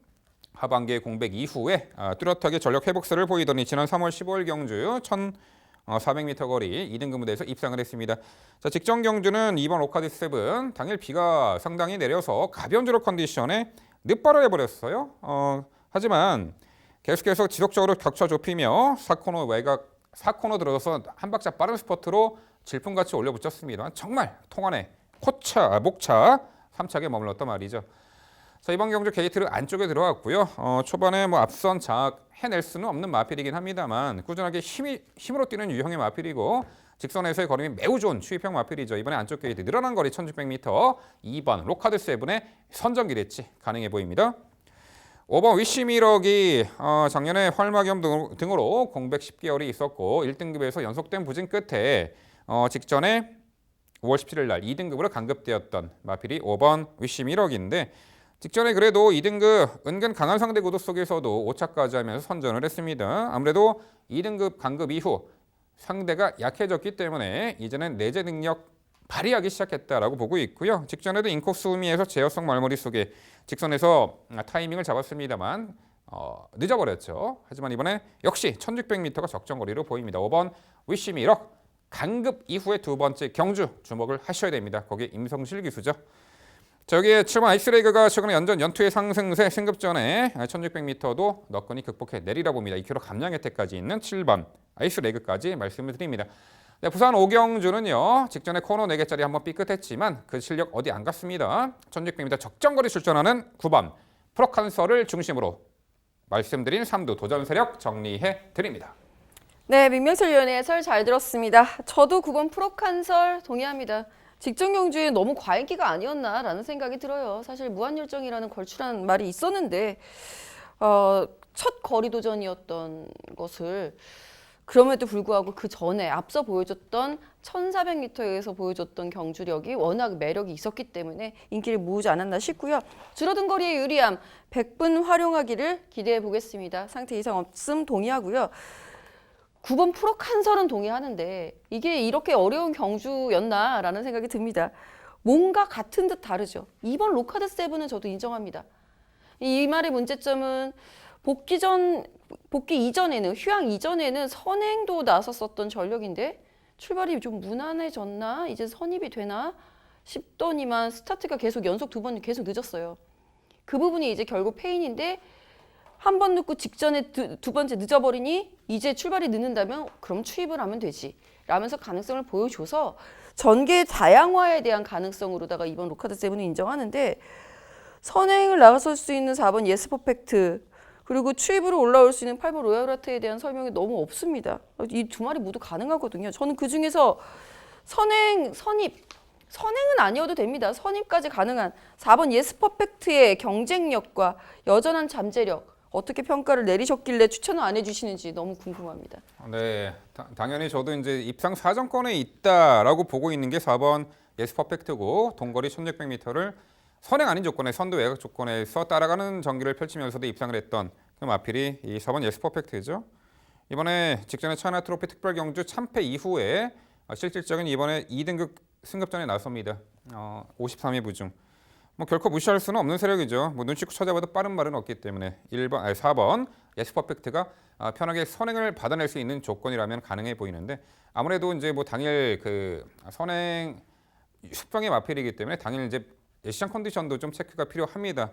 하반기의 공백 이후에 뚜렷하게 전력 회복세를 보이더니 지난 3월 15일 경주 1400m 거리 2등급 무대에서 입상을 했습니다. 자, 직전 경주는 2번 로카드 세븐 당일 비가 상당히 내려서 가벼운 주로 컨디션에 늦발을 해버렸어요. 하지만 계속해서 지속적으로 격차 좁히며 4코너 외곽 4코너 들어서 한 박자 빠른 스퍼트로 질풍같이 올려붙였습니다. 정말 통안에 목차 3착에 머물렀단 말이죠. 자, 이번 경주 게이트를 안쪽에 들어왔고요. 초반에 앞선 장악해낼 수는 없는 마필이긴 합니다만 꾸준하게 힘으로 뛰는 유형의 마필이고 직선에서의 걸음이 매우 좋은 추입형 마필이죠. 이번에 안쪽 게이트 늘어난 거리 1600m 2번 로카드 세븐의 선전 기대치 가능해 보입니다. 5번 위시미럭이 작년에 활마겸 등으로 공백 10개월이 있었고 1등급에서 연속된 부진 끝에 직전에 5월 17일 날 2등급으로 강급되었던 마필이 5번 위시미럭인데 직전에 그래도 2등급 은근 강한 상대 구도 속에서도 5차까지 하면서 선전을 했습니다. 아무래도 2등급 강급 이후 상대가 약해졌기 때문에 이제는 내재 능력 발휘하기 시작했다라고 보고 있고요. 직전에도 인코스 우미에서 제어성 말머리 속에 직선에서 타이밍을 잡았습니다만 늦어버렸죠. 하지만 이번에 역시 1600m가 적정거리로 보입니다. 5번 위시미럭 강급 이후에 두 번째 경주 주목을 하셔야 됩니다. 거기에 임성실 기수죠. 자, 여기에 7번 아이스레이그가 최근에 연투의 상승세 승급전에 1600m도 너끈히 극복해 내리라 봅니다. 2km 감량 혜택까지 있는 7번 아이스레이그까지 말씀을 드립니다. 네, 부산 오경주는요. 직전에 코너 4개짜리 한번 삐끗했지만 그 실력 어디 안 갔습니다. 1600m 적정거리 출전하는 9번 프로칸서를 중심으로 말씀드린 3두 도전 세력 정리해 드립니다. 네, 민명철 위원의 해설 잘 들었습니다. 저도 9번 프로칸설 동의합니다. 직전 경주에 너무 과잉기가 아니었나라는 생각이 들어요. 사실 무한열정이라는 걸출한 말이 있었는데 첫 거리 도전이었던 것을 그럼에도 불구하고 그 전에 앞서 보여줬던 1400m에서 보여줬던 경주력이 워낙 매력이 있었기 때문에 인기를 모으지 않았나 싶고요. 줄어든 거리의 유리함 100분 활용하기를 기대해 보겠습니다. 상태 이상 없음 동의하고요. 9번 프로칸설은 동의하는데 이게 이렇게 어려운 경주였나라는 생각이 듭니다. 뭔가 같은 듯 다르죠. 2번 로카드 세븐은 저도 인정합니다. 이 말의 문제점은 복귀 이전에는 휴양 이전에는 선행도 나섰었던 전력인데 출발이 좀 무난해졌나 이제 선입이 되나 싶더니만 스타트가 계속 연속 2번 계속 늦었어요. 그 부분이 이제 결국 페인인데 한 번 늦고 직전에 두 번째 늦어버리니 이제 출발이 늦는다면 그럼 추입을 하면 되지 라면서 가능성을 보여줘서 전개 다양화에 대한 가능성으로다가 이번 로카드 세븐을 인정하는데 선행을 나설 수 있는 4번 예스 퍼펙트 그리고 추입으로 올라올 수 있는 8번 로얄하트에 대한 설명이 너무 없습니다. 이 두 마리 모두 가능하거든요. 저는 그중에서 선행은 아니어도 됩니다. 선입까지 가능한 4번 예스 퍼펙트의 경쟁력과 여전한 잠재력 어떻게 평가를 내리셨길래 추천을 안 해주시는지 너무 궁금합니다. 네, 당연히 저도 이제 입상 사정권에 있다라고 보고 있는 게 4번 예스 퍼펙트고 동거리 1600m를 선행 아닌 조건에 선두 외곽 조건에서 따라가는 전기를 펼치면서도 입상을 했던 그 마필이 이 4번 예스 퍼펙트죠. 이번에 직전에 차이나 트로피 특별 경주 참패 이후에 실질적인 이번에 2등급 승급전에 나섭니다. 53회 부중. 뭐 결코 무시할 수는 없는 세력이죠. 뭐 눈치껏 찾아봐도 빠른 말은 없기 때문에 4번 예스 퍼펙트가 편하게 선행을 받아낼 수 있는 조건이라면 가능해 보이는데 아무래도 이제 뭐 당일 그 선행 숙병의 마필이기 때문에 당일 이제 시장 컨디션도 좀 체크가 필요합니다.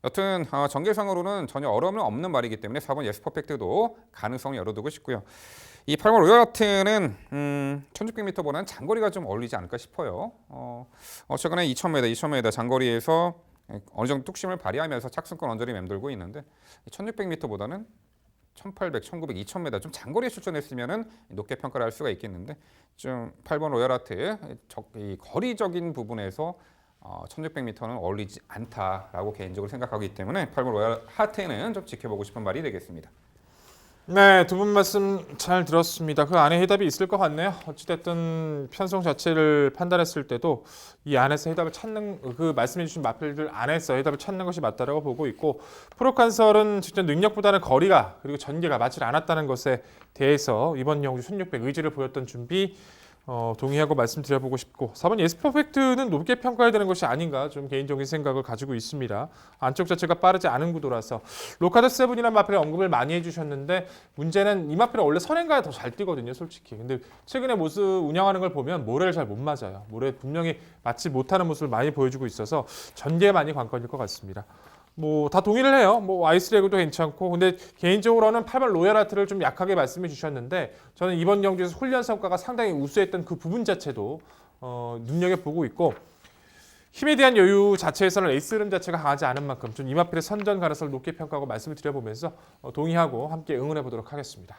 여튼 전개상으로는 전혀 어려움은 없는 말이기 때문에 4번 예스 퍼펙트도 가능성을 열어두고 싶고요. 이 8번 로얄하트는 1600m보다는 장거리가 좀 어울리지 않을까 싶어요. 최근에 2000m 장거리에서 어느 정도 뚝심을 발휘하면서 착승권 언저리 맴돌고 있는데 1600m보다는 1800, 1900, 2000m 좀 장거리에 출전했으면은 높게 평가를 할 수가 있겠는데 좀 8번 로얄하트 이 거리적인 부분에서 1600m는 어울리지 않다라고 개인적으로 생각하기 때문에 8번 로얄하트는 좀 지켜보고 싶은 말이 되겠습니다. 네, 두 분 말씀 잘 들었습니다. 그 안에 해답이 있을 것 같네요. 어찌됐든 편성 자체를 판단했을 때도 이 안에서 해답을 찾는 그 말씀해주신 마필들 안에서 해답을 찾는 것이 맞다라고 보고 있고 프로칸설은 직접 능력보다는 거리가 그리고 전개가 맞지 않았다는 것에 대해서 이번 경주 1600 의지를 보였던 준비 동의하고 말씀드려보고 싶고 4번 예스 퍼펙트는 높게 평가해야 되는 것이 아닌가 좀 개인적인 생각을 가지고 있습니다. 안쪽 자체가 빠르지 않은 구도라서 로카드 세븐이라는 마필의 언급을 많이 해주셨는데 문제는 이 마필은 원래 선행가에 더 잘 뛰거든요 솔직히. 근데 최근에 모습 운영하는 걸 보면 모래를 잘 못 맞아요. 모래 분명히 맞지 못하는 모습을 많이 보여주고 있어서 전개에 많이 관건일 것 같습니다. 뭐 다 동의를 해요. 뭐 아이스레그도 괜찮고 근데 개인적으로는 8번 로얄하트를 좀 약하게 말씀해 주셨는데 저는 이번 경기에서 훈련 성과가 상당히 우수했던 그 부분 자체도 눈여겨보고 있고 힘에 대한 여유 자체에서는 레이스 흐름 자체가 강하지 않은 만큼 좀 이마필의 선전 가능성을 높게 평가하고 말씀을 드려보면서 동의하고 함께 응원해 보도록 하겠습니다.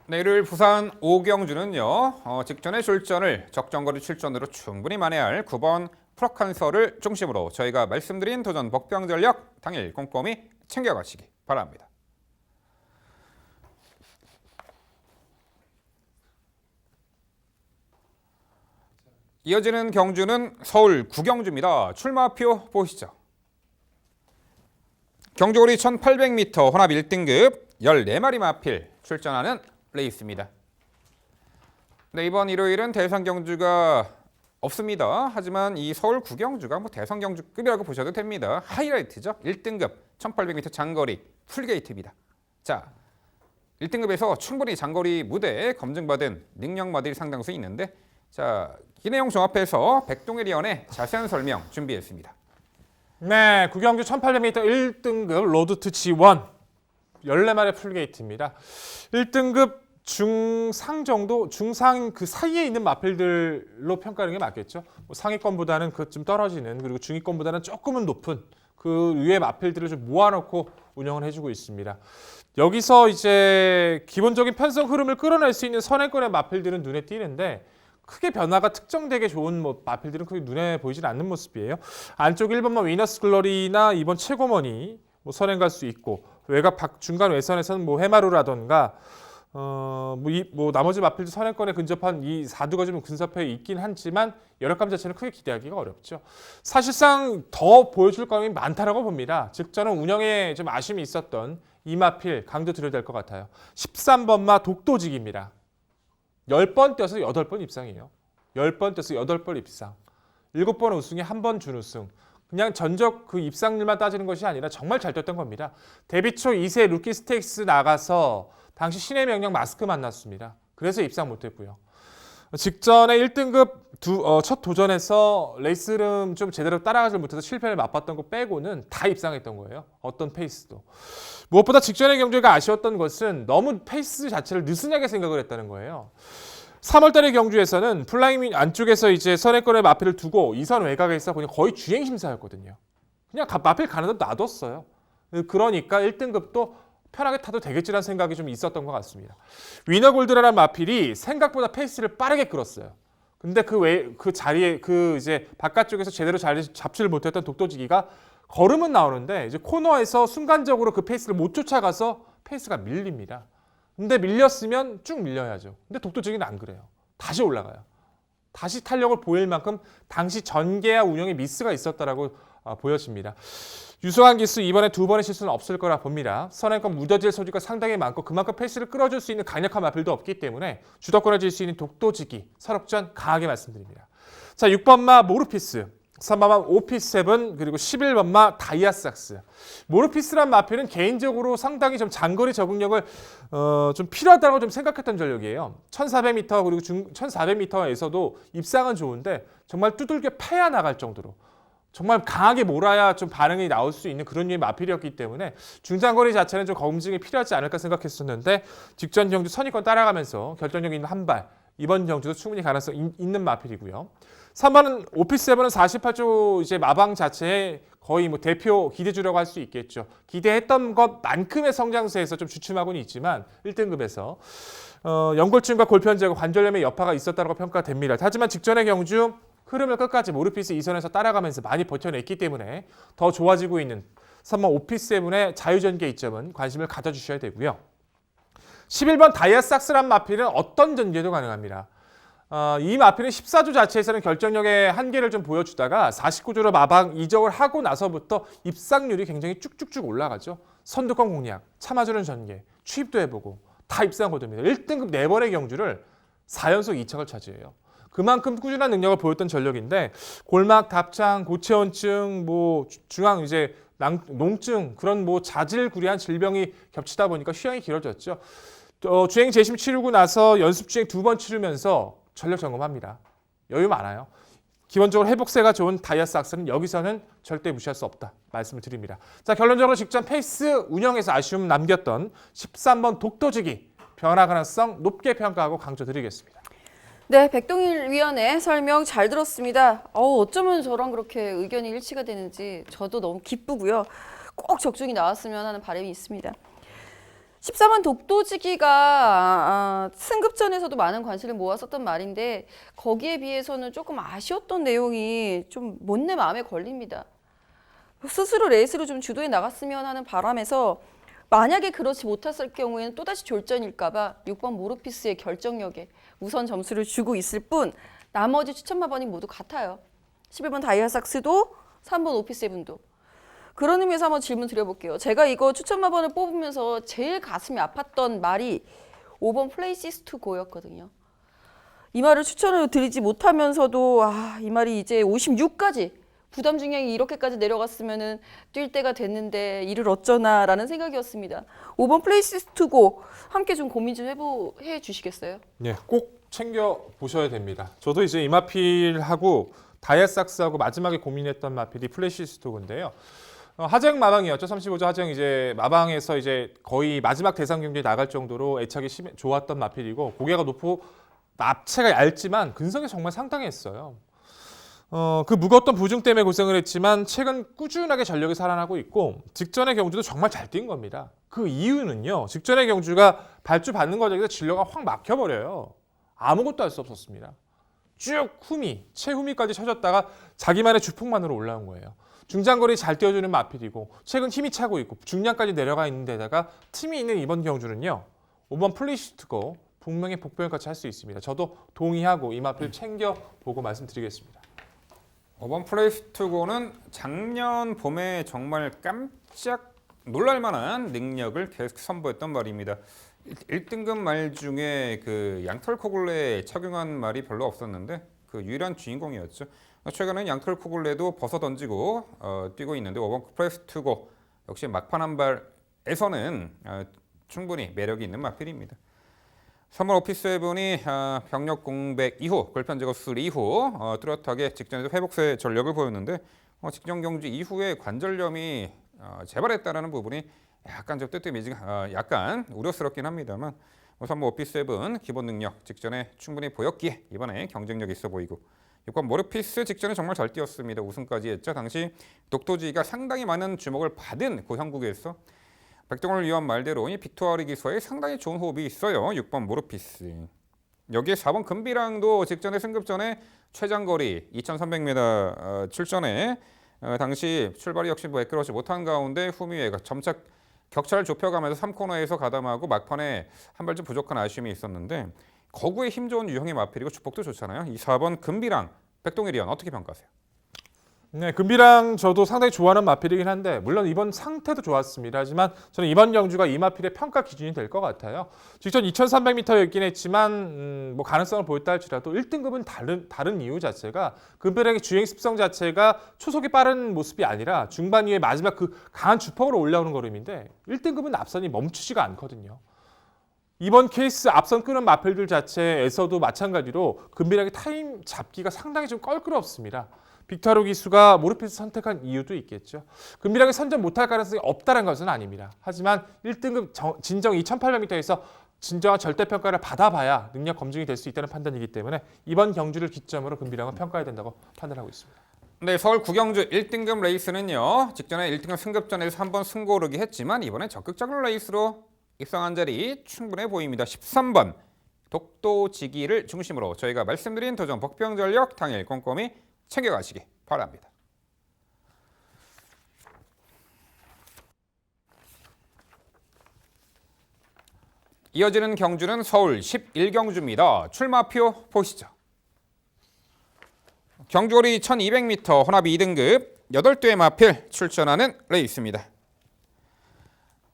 네, 일요일 부산 오경주는요. 직전의 출전을 적정거리 출전으로 충분히 만회할 9번 프로칸서를 중심으로 저희가 말씀드린 도전 복병 전력 당일 꼼꼼히 챙겨가시기 바랍니다. 이어지는 경주는 서울 구경주입니다. 출마표 보시죠. 경주거리 1800m 혼합 1등급 14마리 마필 출전하는 레이스입니다. 네, 이번 일요일은 대상 경주가 없습니다. 하지만 이 서울 구경주가 뭐 대성 경주급이라고 보셔도 됩니다. 하이라이트죠. 1등급 1800m 장거리 풀게이트입니다. 자, 1등급에서 충분히 장거리 무대에 검증받은 능력마들이 상당수 있는데 자, 이 내용 종합해서 백동일 위원의 자세한 설명 준비했습니다. 네, 구경주 1800m 1등급 로드 투 G1 14마리 풀게이트입니다. 1등급 중상 정도, 중상 그 사이에 있는 마필들로 평가하는 게 맞겠죠. 뭐 상위권보다는 그 좀 떨어지는, 그리고 중위권보다는 조금은 높은 그 위의 마필들을 좀 모아놓고 운영을 해주고 있습니다. 여기서 이제 기본적인 편성 흐름을 끌어낼 수 있는 선행권의 마필들은 눈에 띄는데 크게 변화가 특정되게 좋은 뭐 마필들은 크게 눈에 보이진 않는 모습이에요. 안쪽 1번만 위너스 글로리나 2번 최고머니 뭐 선행 갈 수 있고, 외곽 중간 외선에서는 뭐 해마루라던가 뭐 나머지 마필들 선행권에 근접한 이 4두가 좀 근접해 있긴 하지만 여력감 자체는 크게 기대하기가 어렵죠. 사실상 더 보여줄 거는 많다라고 봅니다. 즉 저는 운영에 좀 아쉬움이 있었던 이 마필 강조 드려야 될 것 같아요. 13번마 독도직입니다. 10번 뛰어서 8번 입상이에요. 10번 뛰어서 8번 입상. 7번 우승에 1번 준우승. 그냥 전적 그 입상률만 따지는 것이 아니라 정말 잘 뛰었던 겁니다. 데뷔 초 2세 루키 스테이크스 나가서 당시 신의 명령 마스크 만났습니다. 그래서 입상 못했고요. 직전에 1등급 첫 도전에서 레이스 흐름 좀 제대로 따라가지 못해서 실패를 맛봤던 거 빼고는 다 입상했던 거예요. 어떤 페이스도. 무엇보다 직전의 경주가 아쉬웠던 것은 너무 페이스 자체를 느슨하게 생각을 했다는 거예요. 3월달의 경주에서는 플라잉 안쪽에서 이제 선행권의 마필을 두고 2선 외곽에서 그냥 거의 주행 심사였거든요. 그냥 마필 가는 데 놔뒀어요. 그러니까 1등급도 편하게 타도 되겠지라는 생각이 좀 있었던 것 같습니다. 위너골드라는 마필이 생각보다 페이스를 빠르게 끌었어요. 근데 그 자리에 이제 바깥쪽에서 제대로 자리 잡지를 못했던 독도지기가 걸음은 나오는데 이제 코너에서 순간적으로 그 페이스를 못 쫓아가서 페이스가 밀립니다. 근데 밀렸으면 쭉 밀려야죠. 근데 독도지기는 안 그래요. 다시 올라가요. 다시 탄력을 보일 만큼 당시 전개와 운영에 미스가 있었다라고 보여집니다. 유수한 기수 이번에 2번의 실수는 없을 거라 봅니다. 선행권 무뎌질 소지가 상당히 많고 그만큼 페이스를 끌어줄 수 있는 강력한 마필도 없기 때문에 주도권을 질 수 있는 독도지기 설옥전 강하게 말씀드립니다. 자, 6번마 모르피스, 3번마 오피스7 그리고 11번마 다이아삭스. 모르피스란 마필은 개인적으로 상당히 좀 장거리 적응력을 좀 필요하다고 좀 생각했던 전력이에요. 1400m 그리고 1400m에서도 입상은 좋은데 정말 두들겨 패야 나갈 정도로 정말 강하게 몰아야 좀 반응이 나올 수 있는 그런 류의 마필이었기 때문에 중장거리 자체는 좀 검증이 필요하지 않을까 생각했었는데 직전 경주 선의권 따라가면서 결정력 있는 한 발, 이번 경주도 충분히 가능성 있는 마필이고요. 3번은 오피스7은 48조 이제 마방 자체에 거의 뭐 대표 기대주라고 할 수 있겠죠. 기대했던 것만큼의 성장세에서 좀 주춤하고는 있지만 1등급에서 연골증과 골편제하고 관절염의 여파가 있었다고 평가됩니다. 하지만 직전의 경주 흐름을 끝까지 모르피스 2선에서 따라가면서 많이 버텨냈기 때문에 더 좋아지고 있는 3번 오피스7의 자유전개 이점은 관심을 가져주셔야 되고요. 11번 다이아삭스란 마필은 어떤 전개도 가능합니다. 이 마필은 14조 자체에서는 결정력의 한계를 좀 보여주다가 49조로 마방 이적을 하고 나서부터 입상률이 굉장히 쭉쭉쭉 올라가죠. 선두권 공략, 참아주는 전개, 추입도 해보고 다 입상을 거둡니다. 1등급 4번의 경주를 4연속 2착을 차지해요. 그만큼 꾸준한 능력을 보였던 전력인데 골막 답장, 고체온증, 뭐 중앙 이제 농증 그런 뭐 자질구레한 질병이 겹치다 보니까 휴양이 길어졌죠. 주행 재심 치르고 나서 연습 주행 2번 치르면서 전력 점검합니다. 여유 많아요. 기본적으로 회복세가 좋은 다이아삭스는 여기서는 절대 무시할 수 없다 말씀을 드립니다. 자, 결론적으로 직전 페이스 운영에서 아쉬움 남겼던 13번 독도지기 변화 가능성 높게 평가하고 강조드리겠습니다. 네, 백동일 위원의 설명 잘 들었습니다. 어쩌면 저랑 그렇게 의견이 일치가 되는지 저도 너무 기쁘고요. 꼭 적중이 나왔으면 하는 바람이 있습니다. 14번 독도지기가 승급전에서도 많은 관심을 모았었던 말인데 거기에 비해서는 조금 아쉬웠던 내용이 좀 못 내 마음에 걸립니다. 스스로 레이스를 좀 주도해 나갔으면 하는 바람에서 만약에 그렇지 못했을 경우에는 또다시 졸전일까 봐 6번 모르피스의 결정력에 우선 점수를 주고 있을 뿐 나머지 추천 마번이 모두 같아요. 11번 다이아삭스도 3번 오피스7도. 그런 의미에서 한번 질문 드려볼게요. 제가 이거 추천 마번을 뽑으면서 제일 가슴이 아팠던 말이 5번 플레이시스 투 고였거든요. 이 말을 추천을 드리지 못하면서도 이 말이 이제 56까지 부담 중량이 이렇게까지 내려갔으면은 뛸 때가 됐는데 이를 어쩌나라는 생각이었습니다. 5번 플레이시스 투 고 함께 좀 고민 좀 해 주시겠어요? 네, 꼭 챙겨 보셔야 됩니다. 저도 이제 이마필하고 다이아삭스하고 마지막에 고민했던 마필이 플레이시스 투고인데요. 하정 마방이었죠. 35조 하정 이제 마방에서 이제 거의 마지막 대상 경기에 나갈 정도로 애착이 좋았던 마필이고 고개가 높고 납체가 얇지만 근성이 정말 상당했어요. 그 무거웠던 부중 때문에 고생을 했지만 최근 꾸준하게 전력이 살아나고 있고 직전의 경주도 정말 잘 뛴 겁니다. 그 이유는요. 직전의 경주가 발주 받는 과정에서 진로가 확 막혀버려요. 아무것도 할 수 없었습니다. 쭉 후미, 최후미까지 쳐졌다가 자기만의 주폭만으로 올라온 거예요. 중장거리 잘 띄워주는 마필이고 최근 힘이 차고 있고 중량까지 내려가 있는 데다가 틈이 있는 이번 경주는요. 5번 플리시트고 분명히 복병까지 할 수 있습니다. 저도 동의하고 이 마필 챙겨보고 말씀드리겠습니다. 5번 플레이스투고는 작년 봄에 정말 깜짝 놀랄만한 능력을 계속 선보였던 말입니다. 1등급 말 중에 그 양털 코글레에 착용한 말이 별로 없었는데 그 유일한 주인공이었죠. 최근에는 양털 코글레도 벗어 던지고 뛰고 있는데 5번 플레이스투고 역시 막판 한 발에서는 충분히 매력이 있는 마필입니다. 3번 오피스7이 병력 공백 이후 골편 제거 수술 이후 뚜렷하게 직전에서 회복세 전력을 보였는데 직전 경주 이후에 관절염이 재발했다는 부분이 약간 좀 약간 우려스럽긴 합니다만 3번 오피스7 기본 능력 직전에 충분히 보였기에 이번에 경쟁력 있어 보이고 6번 모르피스 직전에 정말 잘 뛰었습니다. 우승까지 했죠. 당시 독도지가 상당히 많은 주목을 받은 그 형국에서 백동을 위한 말대로 이 빅토리 기수에 상당히 좋은 호흡이 있어요. 6번 모르피스. 여기에 4번 금비랑도 직전에 승급전에 최장거리 2300m 출전에 당시 출발이 역시 매끄러지 못한 가운데 후미에가 점차 격차를 좁혀가면서 3코너에서 가담하고 막판에 한 발 좀 부족한 아쉬움이 있었는데 거구에 힘 좋은 유형의 마필이고 주폭도 좋잖아요. 이 4번 금비랑 백동일이연 어떻게 평가하세요? 네, 금비랑 저도 상당히 좋아하는 마필이긴 한데 물론 이번 상태도 좋았습니다. 하지만 저는 이번 경주가 이 마필의 평가 기준이 될 것 같아요. 직전 2300m였긴 했지만 뭐 가능성을 보였다 할지라도 1등급은 다른 이유 자체가 금비랑의 주행 습성 자체가 초속이 빠른 모습이 아니라 중반 이후에 마지막 그 강한 주폭으로 올라오는 걸음인데 1등급은 앞선이 멈추지가 않거든요. 이번 케이스 앞선 끄는 마필들 자체에서도 마찬가지로 금비랑의 타임 잡기가 상당히 좀 껄끄럽습니다. 빅토르 기수가 모르피스 선택한 이유도 있겠죠. 금비랑이 선전 못할 가능성이 없다는 것은 아닙니다. 하지만 1등급 진정 2800m에서 진정한 절대평가를 받아봐야 능력 검증이 될 수 있다는 판단이기 때문에 이번 경주를 기점으로 금비랑은 평가해야 된다고 판단하고 있습니다. 네, 서울 구경주 1등급 레이스는요. 직전에 1등급 승급전에서 한번 승고르기 했지만 이번에 적극적인 레이스로 입성한 자리 충분해 보입니다. 13번 독도지기를 중심으로 저희가 말씀드린 도전 복병전력 당일 꼼꼼히 챙겨가시기 바랍니다. 이어지는 경주는 서울 11경주입니다. 출마표 보시죠. 경주거리 1200m 혼합 2등급 8대의 마필 출전하는 레이스입니다.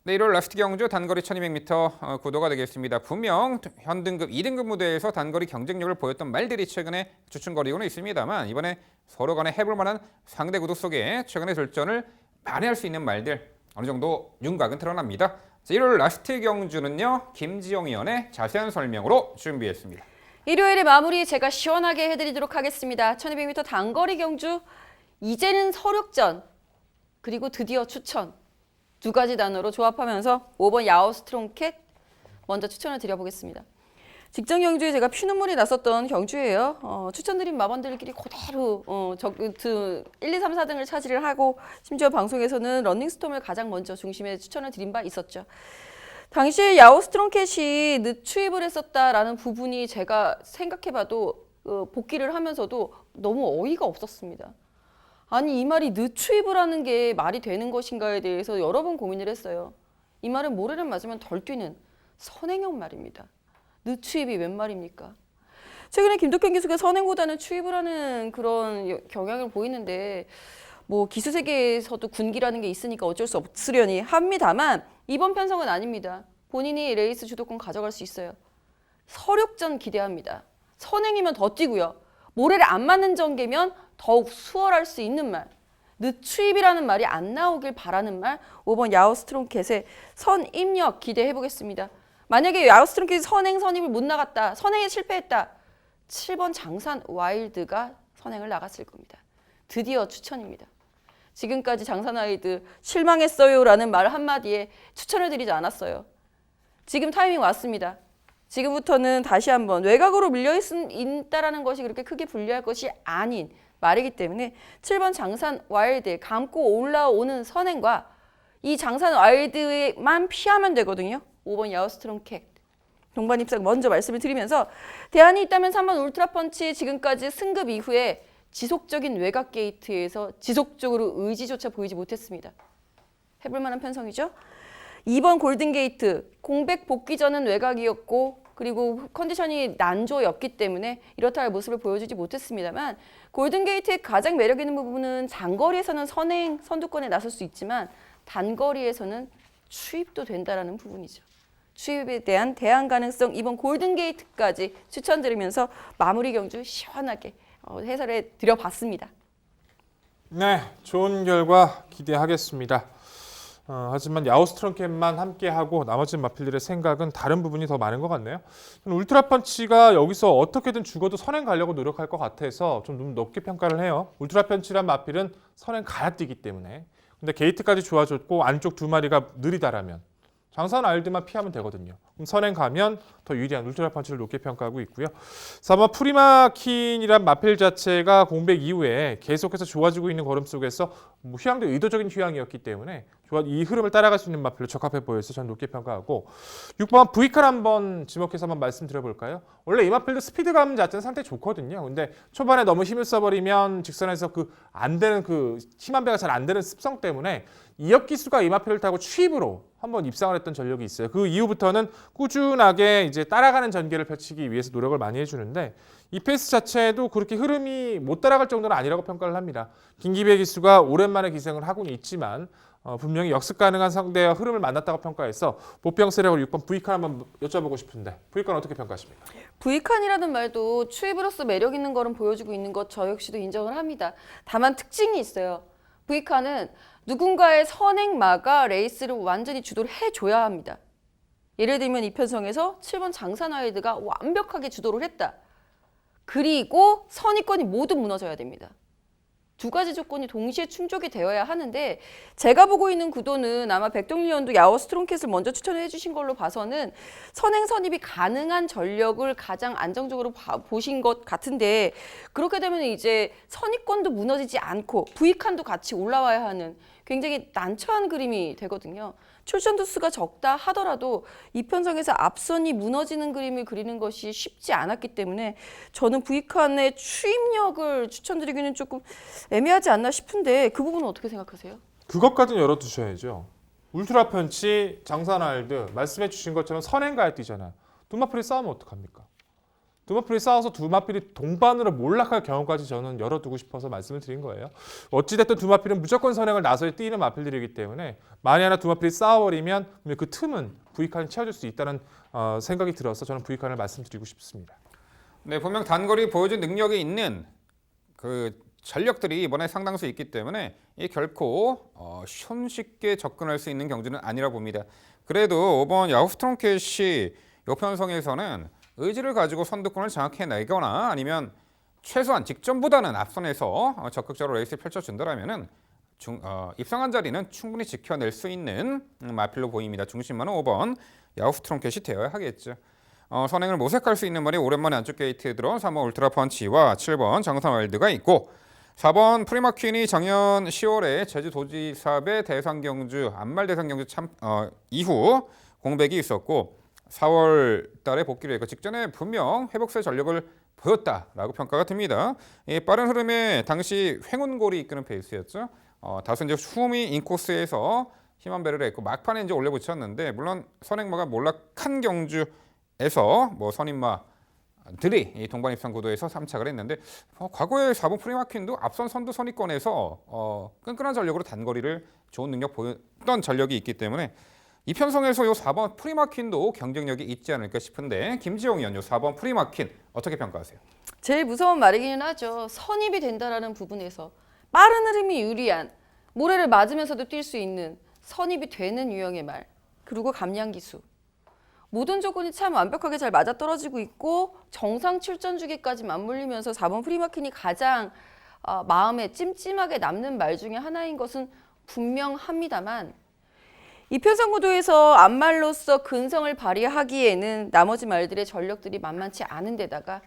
네, 1월 라스트 경주 단거리 1200m 구도가 되겠습니다. 분명 현등급 2등급 무대에서 단거리 경쟁력을 보였던 말들이 최근에 주춤거리고는 있습니다만 이번에 서로 간에 해볼 만한 상대 구도 속에 최근의 절전을 만회할 수 있는 말들 어느 정도 윤곽은 드러납니다. 자, 1월 라스트 경주는요. 김지영 위원의 자세한 설명으로 준비했습니다. 일요일에 마무리 제가 시원하게 해드리도록 하겠습니다. 1200m 단거리 경주 이제는 서륙전 그리고 드디어 추천 두 가지 단어로 조합하면서 5번 야오스트롱캣 먼저 추천을 드려보겠습니다. 직전 경주에 제가 피눈물이 났었던 경주예요. 추천드린 마번들끼리 그대로 1, 2, 3, 4등을 차지를 하고 심지어 방송에서는 러닝스톰을 가장 먼저 중심에 추천을 드린 바 있었죠. 당시에 야오스트롱캣이 늦추입을 했었다라는 부분이 제가 생각해봐도 복귀를 하면서도 너무 어이가 없었습니다. 아니 이 말이 늦추입을 하는 게 말이 되는 것인가에 대해서 여러 번 고민을 했어요. 이 말은 모래를 맞으면 덜 뛰는 선행형 말입니다. 늦추입이 웬 말입니까? 최근에 김덕현 기수가 선행보다는 추입을 하는 그런 경향을 보이는데 뭐 기수 세계에서도 군기라는 게 있으니까 어쩔 수 없으려니 합니다만 이번 편성은 아닙니다. 본인이 레이스 주도권 가져갈 수 있어요. 서륙전 기대합니다. 선행이면 더 뛰고요. 모래를 안 맞는 전개면 더욱 수월할 수 있는 말. 늦추입이라는 말이 안 나오길 바라는 말. 5번 야오스트롱캣의 선입력 기대해 보겠습니다. 만약에 야오스트롱캣이 선입을 못 나갔다. 선행에 실패했다. 7번 장산 와일드가 선행을 나갔을 겁니다. 드디어 추천입니다. 지금까지 장사나이드 실망했어요라는 말 한마디에 추천을 드리지 않았어요. 지금 타이밍 왔습니다. 지금부터는 다시 한번 외곽으로 밀려있다라는 것이 그렇게 크게 불리할 것이 아닌 말이기 때문에 7번 장산 와일드 감고 올라오는 선행과 이 장산 와일드만 피하면 되거든요. 5번 야우스트롬 캣 동반 입상 먼저 말씀을 드리면서 대안이 있다면 3번 울트라펀치 지금까지 승급 이후에 지속적인 외곽 게이트에서 지속적으로 의지조차 보이지 못했습니다. 해볼 만한 편성이죠. 2번 골든게이트 공백 복귀 전은 외곽이었고 그리고 컨디션이 난조였기 때문에 이렇다 할 모습을 보여주지 못했습니다만 골든게이트의 가장 매력 있는 부분은 장거리에서는 선행 선두권에 나설 수 있지만 단거리에서는 추입도 된다는 부분이죠. 추입에 대한 대안 가능성 2번 골든게이트까지 추천드리면서 마무리 경주 시원하게 해설해 드려봤습니다. 네, 좋은 결과 기대하겠습니다. 하지만 야우스트롬캠만 함께하고 나머지 마필들의 생각은 다른 부분이 더 많은 것 같네요. 울트라펀치가 여기서 어떻게든 죽어도 선행 가려고 노력할 것 같아서 좀 높게 평가를 해요. 울트라펀치란 마필은 선행 가야 뛰기 때문에. 근데 게이트까지 좋아졌고 안쪽 두 마리가 느리다라면 장산 알드만 피하면 되거든요. 그럼 선행 가면 더 유리한 울트라펀치를 높게 평가하고 있고요. 4번 프리마킨이란 마필 자체가 공백 이후에 계속해서 좋아지고 있는 걸음 속에서 휴양도 의도적인 휴양이었기 때문에 이 흐름을 따라갈 수 있는 마필로 적합해 보여서 저는 높게 평가하고 6번 브이칼 한번 지목해서 한번 말씀드려볼까요? 원래 이 마필도 스피드감 자체는 상당히 좋거든요. 근데 초반에 너무 힘을 써버리면 직선에서 안 되는 힘 한 배가 잘 안 되는 습성 때문에 이역기수가 이 마필을 타고 추입으로 한번 입상을 했던 전력이 있어요. 그 이후부터는 꾸준하게 이제 따라가는 전개를 펼치기 위해서 노력을 많이 해주는데 이 페이스 자체도 그렇게 흐름이 못 따라갈 정도는 아니라고 평가를 합니다. 김기배 기수가 오랜만에 기생을 하고는 있지만 분명히 역습 가능한 상대와 흐름을 만났다고 평가해서 보평 세력을 6번 V칸 한번 여쭤보고 싶은데 V칸 어떻게 평가하십니까? V칸이라는 말도 추입으로서 매력 있는 걸음 보여주고 있는 것 저 역시도 인정을 합니다. 다만 특징이 있어요. V칸은 누군가의 선행마가 레이스를 완전히 주도를 해줘야 합니다. 예를 들면 이 편성에서 7번 장산와일드가 완벽하게 주도를 했다. 그리고 선의권이 모두 무너져야 됩니다. 두 가지 조건이 동시에 충족이 되어야 하는데 제가 보고 있는 구도는 아마 백동리 연도 야워 스트롱캣을 먼저 추천해 주신 걸로 봐서는 선행 선입이 가능한 전력을 가장 안정적으로 보신 것 같은데 그렇게 되면 이제 선입권도 무너지지 않고 V칸도 같이 올라와야 하는 굉장히 난처한 그림이 되거든요. 출전 두수가 적다 하더라도 이 편성에서 앞선이 무너지는 그림을 그리는 것이 쉽지 않았기 때문에 저는 V칸의 추입력을 추천드리기는 조금 애매하지 않나 싶은데 그 부분은 어떻게 생각하세요? 그것까지는 열어두셔야죠. 울트라 펀치, 장산알드 말씀해 주신 것처럼 선행가에 뛰잖아요. 두 마필이 싸우면 어떡합니까? 두 마필이 싸워서 두 마필이 동반으로 몰락할 경우까지 저는 열어두고 싶어서 말씀을 드린 거예요. 어찌됐든 두 마필은 무조건 선행을 나서야 뛰는 마필들이기 때문에 만약 하나 두 마필이 싸워버리면 그 틈은 V칸이 채워줄 수 있다는 생각이 들어서 저는 V칸을 말씀드리고 싶습니다. 네, 분명 단거리 보여준 능력이 있는 전력들이 이번에 상당수 있기 때문에 이 결코 손쉽게 접근할 수 있는 경주는 아니라 봅니다. 그래도 5번 야우스트롬캣이 이 편성에서는 의지를 가지고 선두권을 장악해내거나 아니면 최소한 직전보다는 앞선에서 적극적으로 레이스를 펼쳐준다면은 입상한 자리는 충분히 지켜낼 수 있는 마필로 보입니다. 중심만은 5번 야우스트롬캣이 되어야 하겠죠. 선행을 모색할 수 있는 말이 오랜만에 안쪽 게이트에 들어온 3번 울트라펀치와 7번 장산와일드가 있고 4번 프리마퀸이 작년 10월에 제주도지사배 대상경주 안말 대상경주 이후 공백이 있었고 4월 달에 복귀를 했고 직전에 분명 회복세 전력을 보였다라고 평가가 듭니다. 이 빠른 흐름에 당시 횡운골이 이끄는 페이스였죠. 다소 이제 후미 인코스에서 힘한 배를 했고 막판에 이제 올려붙였는데 물론 선행마가 몰락한 경주에서 선임마들이 이 동반 입상 구도에서 3착을 했는데 과거에 4번 프리마퀸도 앞선 선두 선입권에서 끈끈한 전력으로 단거리를 좋은 능력 보였던 전력이 있기 때문에 이 편성에서 요 4번 프리마퀸도 경쟁력이 있지 않을까 싶은데 김지용 의원 요 4번 프리마퀸 어떻게 평가하세요? 제일 무서운 말이기는 하죠. 선입이 된다라는 부분에서 빠른 흐름이 유리한 모래를 맞으면서도 뛸 수 있는 선입이 되는 유형의 말 그리고 감량기수 모든 조건이 참 완벽하게 잘 맞아떨어지고 있고 정상 출전 주기까지 맞물리면서 4번 프리마킨이 가장 마음에 찜찜하게 남는 말 중에 하나인 것은 분명합니다만 이 편성구도에서 앞말로서 근성을 발휘하기에는 나머지 말들의 전력들이 만만치 않은 데다가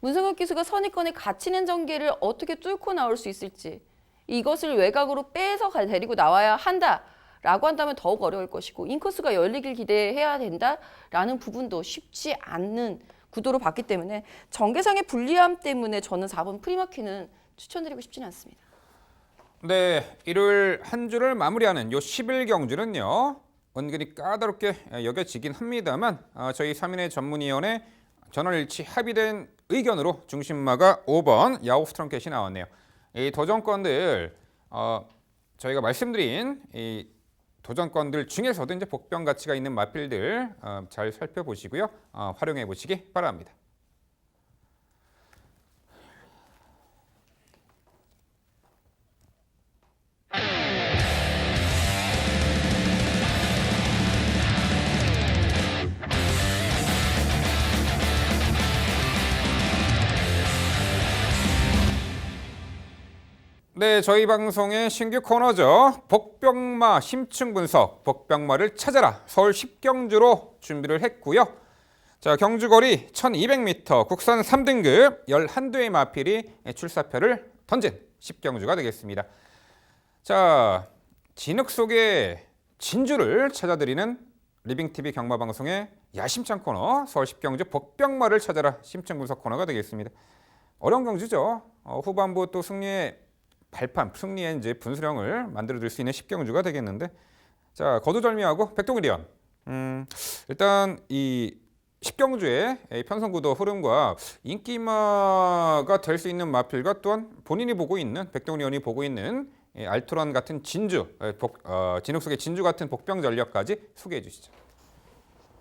문성혁 기수가 선입권에 갇히는 전개를 어떻게 뚫고 나올 수 있을지 이것을 외곽으로 빼서 데리고 나와야 한다라고 한다면 더욱 어려울 것이고 인코스가 열리길 기대해야 된다라는 부분도 쉽지 않는 구도로 봤기 때문에 전개상의 불리함 때문에 저는 4번 프리마키는 추천드리고 싶지는 않습니다. 네, 일요일 한 주를 마무리하는 요 10일 경주는요. 은근히 까다롭게 여겨지긴 합니다만 저희 3인의 전문위원회 전원일치 합의된 의견으로 중심마가 5번 야후 스트롱캣이 나왔네요. 이 도전권들 저희가 말씀드린 이 도전권들 중에서도 이제 복병 가치가 있는 마필들 잘 살펴보시고요. 활용해 보시기 바랍니다. 네, 저희 방송의 신규 코너죠. 복병마 심층 분석, 복병마를 찾아라. 서울 10경주로 준비를 했고요. 자, 경주거리 1200m, 국산 3등급 11대의 마필이 출사표를 던진 10경주가 되겠습니다. 자, 진흙 속의 진주를 찾아드리는 리빙TV 경마방송의 야심찬 코너, 서울 10경주 복병마를 찾아라 심층 분석 코너가 되겠습니다. 어려운 경주죠. 후반부 또 승리의 발판, 승리의 이제 분수령을 만들어줄 수 있는 10경주가 되겠는데, 자 거두절미하고 백동일위원, 일단 이 10경주의 편성구도 흐름과 인기마가 될 수 있는 마필과 또한 본인이 보고 있는 백동일위원이 보고 있는 알토란 같은 진주, 진흙 속의 진주 같은 복병 전력까지 소개해 주시죠.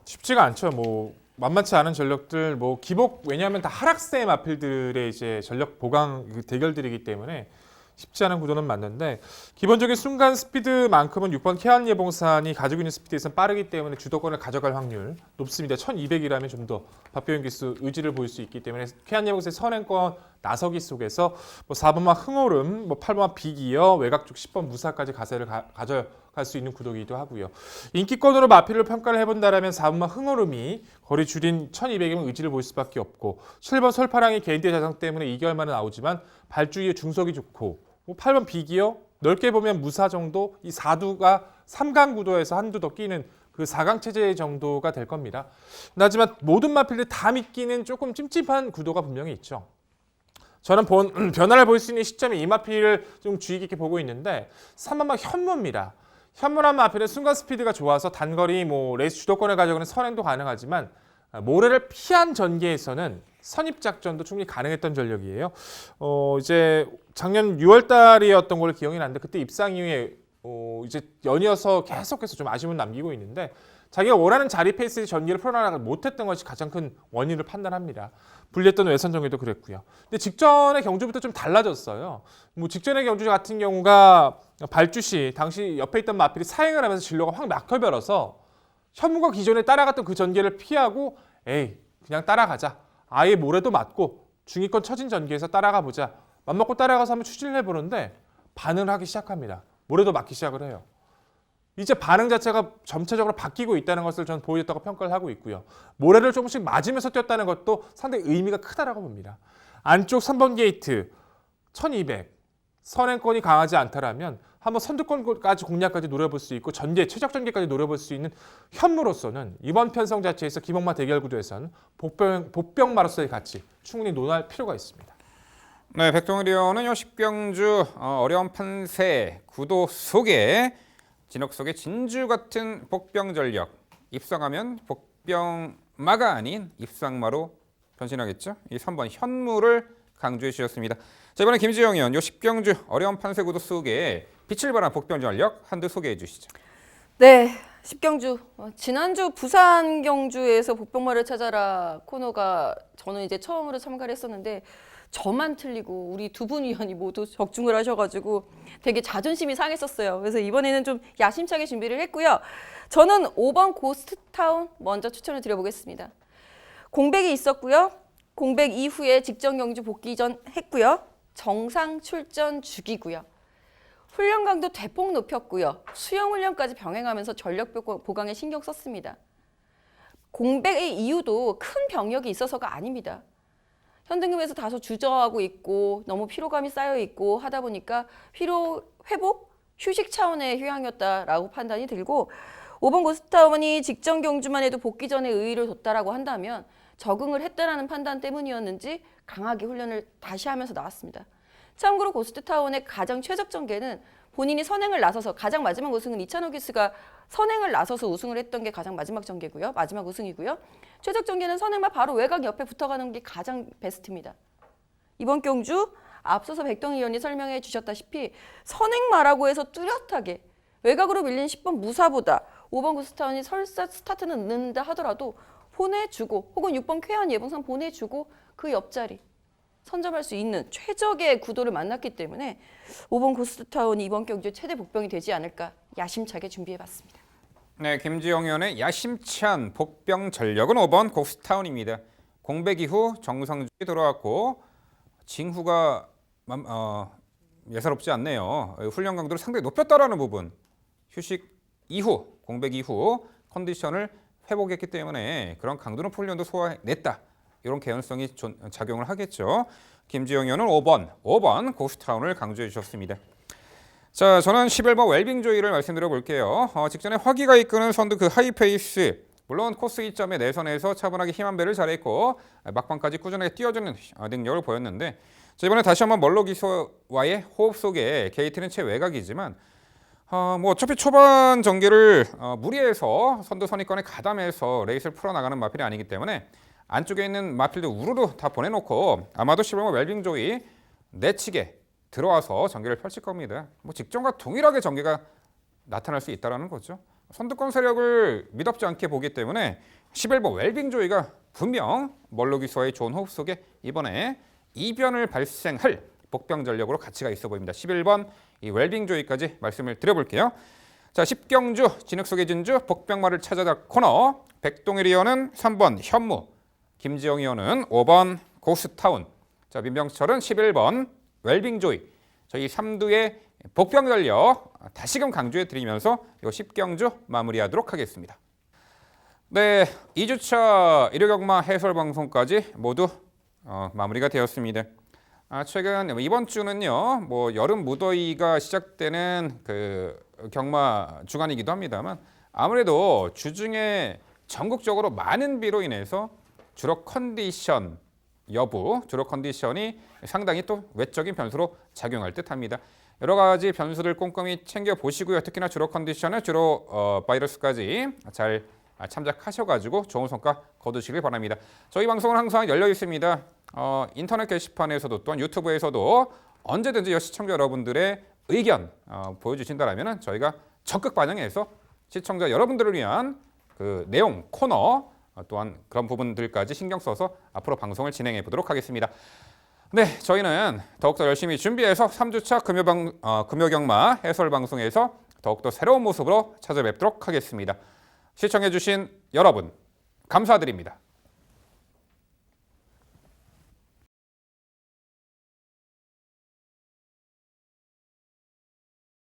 쉽지가 않죠. 뭐 만만치 않은 전력들, 뭐 기복, 왜냐하면 다 하락세 마필들의 이제 전력 보강 대결들이기 때문에 쉽지 않은 구도는 맞는데, 기본적인 순간 스피드만큼은 6번 케안 예봉산이 가지고 있는 스피드에서는 빠르기 때문에 주도권을 가져갈 확률 높습니다. 1200이라면 좀 더 박병현 기수 의지를 보일 수 있기 때문에 케안 예봉산의 선행권 나서기 속에서 뭐 4번마 흥오름, 뭐 8번마 비기어, 외곽 쪽 10번 무사까지 가세를 가져갈 수 있는 구도이기도 하고요. 인기권으로 마필을 평가를 해본다라면 4번마 흥오름이 거리 줄인 1200이면 의지를 보일 수밖에 없고, 7번 솔파랑이 개인대 자상 때문에 2개월 만에 나오지만 발주위에 중속이 좋고, 8번 비기어 넓게 보면 무사 정도, 이 4두가 3강 구도에서 한두 더 끼는 그 4강 체제 정도가 될 겁니다. 하지만 모든 마필들 다 믿기는 조금 찜찜한 구도가 분명히 있죠. 저는 변화를 볼 수 있는 시점에 이 마필을 좀 주의 깊게 보고 있는데, 3번마 현무입니다. 현무란 마필은 순간 스피드가 좋아서 단거리 뭐 레이스 주도권을 가져가는 선행도 가능하지만 모래를 피한 전개에서는 선입 작전도 충분히 가능했던 전력이에요. 이제 작년 6월 달이었던 걸로 기억이 나는데, 그때 입상 이후에 이제 연이어서 계속해서 좀 아쉬움을 남기고 있는데, 자기가 원하는 자리 페이스의 전개를 풀어나가지 못했던 것이 가장 큰 원인을 판단합니다. 불리했던 외선 전개도 그랬고요. 근데 직전의 경주부터 좀 달라졌어요. 뭐 직전의 경주 같은 경우가 발주시 당시 옆에 있던 마필이 사행을 하면서 진로가 확 막혀버려서 현무가 기존에 따라갔던 그 전개를 피하고, 에이 그냥 따라가자, 아예 모래도 맞고 중위권 처진 전개에서 따라가 보자, 맘먹고 따라가서 한번 추진을 해보는데 반응을 하기 시작합니다. 모래도 맞기 시작을 해요. 이제 반응 자체가 점차적으로 바뀌고 있다는 것을 저는 보여줬다고 평가를 하고 있고요. 모래를 조금씩 맞으면서 뛰었다는 것도 상당히 의미가 크다라고 봅니다. 안쪽 3번 게이트 1200 선행권이 강하지 않다라면 한번 선두권까지 공략까지 노려볼 수 있고, 최적 전개까지 노려볼 수 있는 현무로서는 이번 편성 자체에서 기복마 대결 구도에서는 복병마로서의 가치 충분히 논할 필요가 있습니다. 네, 백동일위원은 요 10경주 어려운 판세 구도 속에 진흙 속의 진주 같은 복병 전력, 입상하면 복병마가 아닌 입상마로 변신하겠죠. 이 3번 현무를 강조해 주셨습니다. 자, 이번에 김지영 의원, 요 10경주 어려운 판세 구도 속에 빛을 발한 복병 전력 한두 소개해 주시죠. 네, 10경주. 지난주 부산 경주에서 복병마를 찾아라 코너가 저는 이제 처음으로 참가를 했었는데, 저만 틀리고 우리 두 분 위원이 모두 적중을 하셔가지고 되게 자존심이 상했었어요. 그래서 이번에는 좀 야심차게 준비를 했고요. 저는 5번 고스트타운 먼저 추천을 드려보겠습니다. 공백이 있었고요. 공백 이후에 직전 경주 복귀 전 했고요. 정상 출전 주기고요. 훈련 강도 대폭 높였고요. 수영 훈련까지 병행하면서 전력 보강에 신경 썼습니다. 공백의 이유도 큰 병력이 있어서가 아닙니다. 현등급에서 다소 주저하고 있고 너무 피로감이 쌓여 있고 하다 보니까 피로 회복, 휴식 차원의 휴양이었다라고 판단이 들고 5번 고스타원이 직전 경주만 해도 복귀 전에 의의를 뒀다라고 한다면 적응을 했다라는 판단 때문이었는지 강하게 훈련을 다시 하면서 나왔습니다. 참고로 고스트타운의 가장 최적 전개는 본인이 선행을 나서서 가장 마지막 우승은 이찬호 기수가 선행을 나서서 우승을 했던 게 가장 마지막 전개고요. 마지막 우승이고요. 최적 전개는 선행만 바로 외곽 옆에 붙어가는 게 가장 베스트입니다. 이번 경주 앞서서 백동희 의원이 설명해 주셨다시피 선행마라고 해서 뚜렷하게 외곽으로 밀린 10번 무사보다 5번 고스타운이 설사 스타트는 늦는다 하더라도 보내주고 혹은 6번 쾌한 예봉상 보내주고 그 옆자리 선점할 수 있는 최적의 구도를 만났기 때문에 5번 고스트타운이 이번 경주의 최대 복병이 되지 않을까 야심차게 준비해봤습니다. 네, 김지영 의원의 야심찬 복병 전력은 5번 고스타운입니다. 공백 이후 정상주에 들어왔고 징후가 예사롭지 않네요. 훈련 강도를 상당히 높였다라는 부분. 휴식 이후, 공백 이후 컨디션을 회복했기 때문에 그런 강도 높은 훈련도 소화해냈다. 이런 개연성이 작용을 하겠죠. 김지영 의원은 5번 고스타운을 강조해 주셨습니다. 자, 저는 11번 웰빙 조이를 말씀드려 볼게요. 직전에 화기가 이끄는 선두 그 하이페이스, 물론 코스 2점에 내선에서 차분하게 힘 한 배를 잘했고 막판까지 꾸준하게 뛰어주는 능력을 보였는데 자, 이번에 다시 한번 멀로 기수와의 호흡 속에 게이트는 최외곽이지만 뭐 어차피 초반 전개를 무리해서 선두 선입권에 가담해서 레이스를 풀어나가는 마필이 아니기 때문에 안쪽에 있는 마필들 우르르 다 보내놓고 아마도 11번 웰빙 조이 내치게 들어와서 전개를 펼칠 겁니다. 뭐 직전과 동일하게 전개가 나타날 수 있다는 거죠. 선두권 세력을 미덥지 않게 보기 때문에 11번 웰빙 조이가 분명 멀로 기수와의 좋은 호흡 속에 이번에 이변을 발생할 복병 전력으로 가치가 있어 보입니다. 11번 이 웰빙 조이까지 말씀을 드려볼게요. 자, 10경주 진흙 속의 진주 복병마를 찾아다 코너 백동일 의원은 3번 현무, 김지영 의원은 5번 고스타운, 자 민병철은 11번 웰빙 조이. 저희 3두의 복병 전력 다시금 강조해 드리면서 이 10경주 마무리하도록 하겠습니다. 네, 2주차 일요경마 해설 방송까지 모두 마무리가 되었습니다. 최근 이번 주는요, 뭐 여름 무더위가 시작되는 그 경마 주간이기도 합니다만 아무래도 주중에 전국적으로 많은 비로 인해서 주로 컨디션 여부, 주로 컨디션이 상당히 또 외적인 변수로 작용할 듯합니다. 여러 가지 변수를 꼼꼼히 챙겨 보시고요. 특히나 주로 컨디션은 주로 바이러스까지 잘 참작하셔가지고 좋은 성과 거두시길 바랍니다. 저희 방송은 항상 열려 있습니다. 인터넷 게시판에서도 또한 유튜브에서도 언제든지 시청자 여러분들의 의견 보여주신다면 저희가 적극 반영해서 시청자 여러분들을 위한 그 내용, 코너 또한 그런 부분들까지 신경 써서 앞으로 방송을 진행해 보도록 하겠습니다. 네, 저희는 더욱더 열심히 준비해서 3주차 금요경마 해설 방송에서 더욱더 새로운 모습으로 찾아뵙도록 하겠습니다. 시청해 주신 여러분 감사드립니다.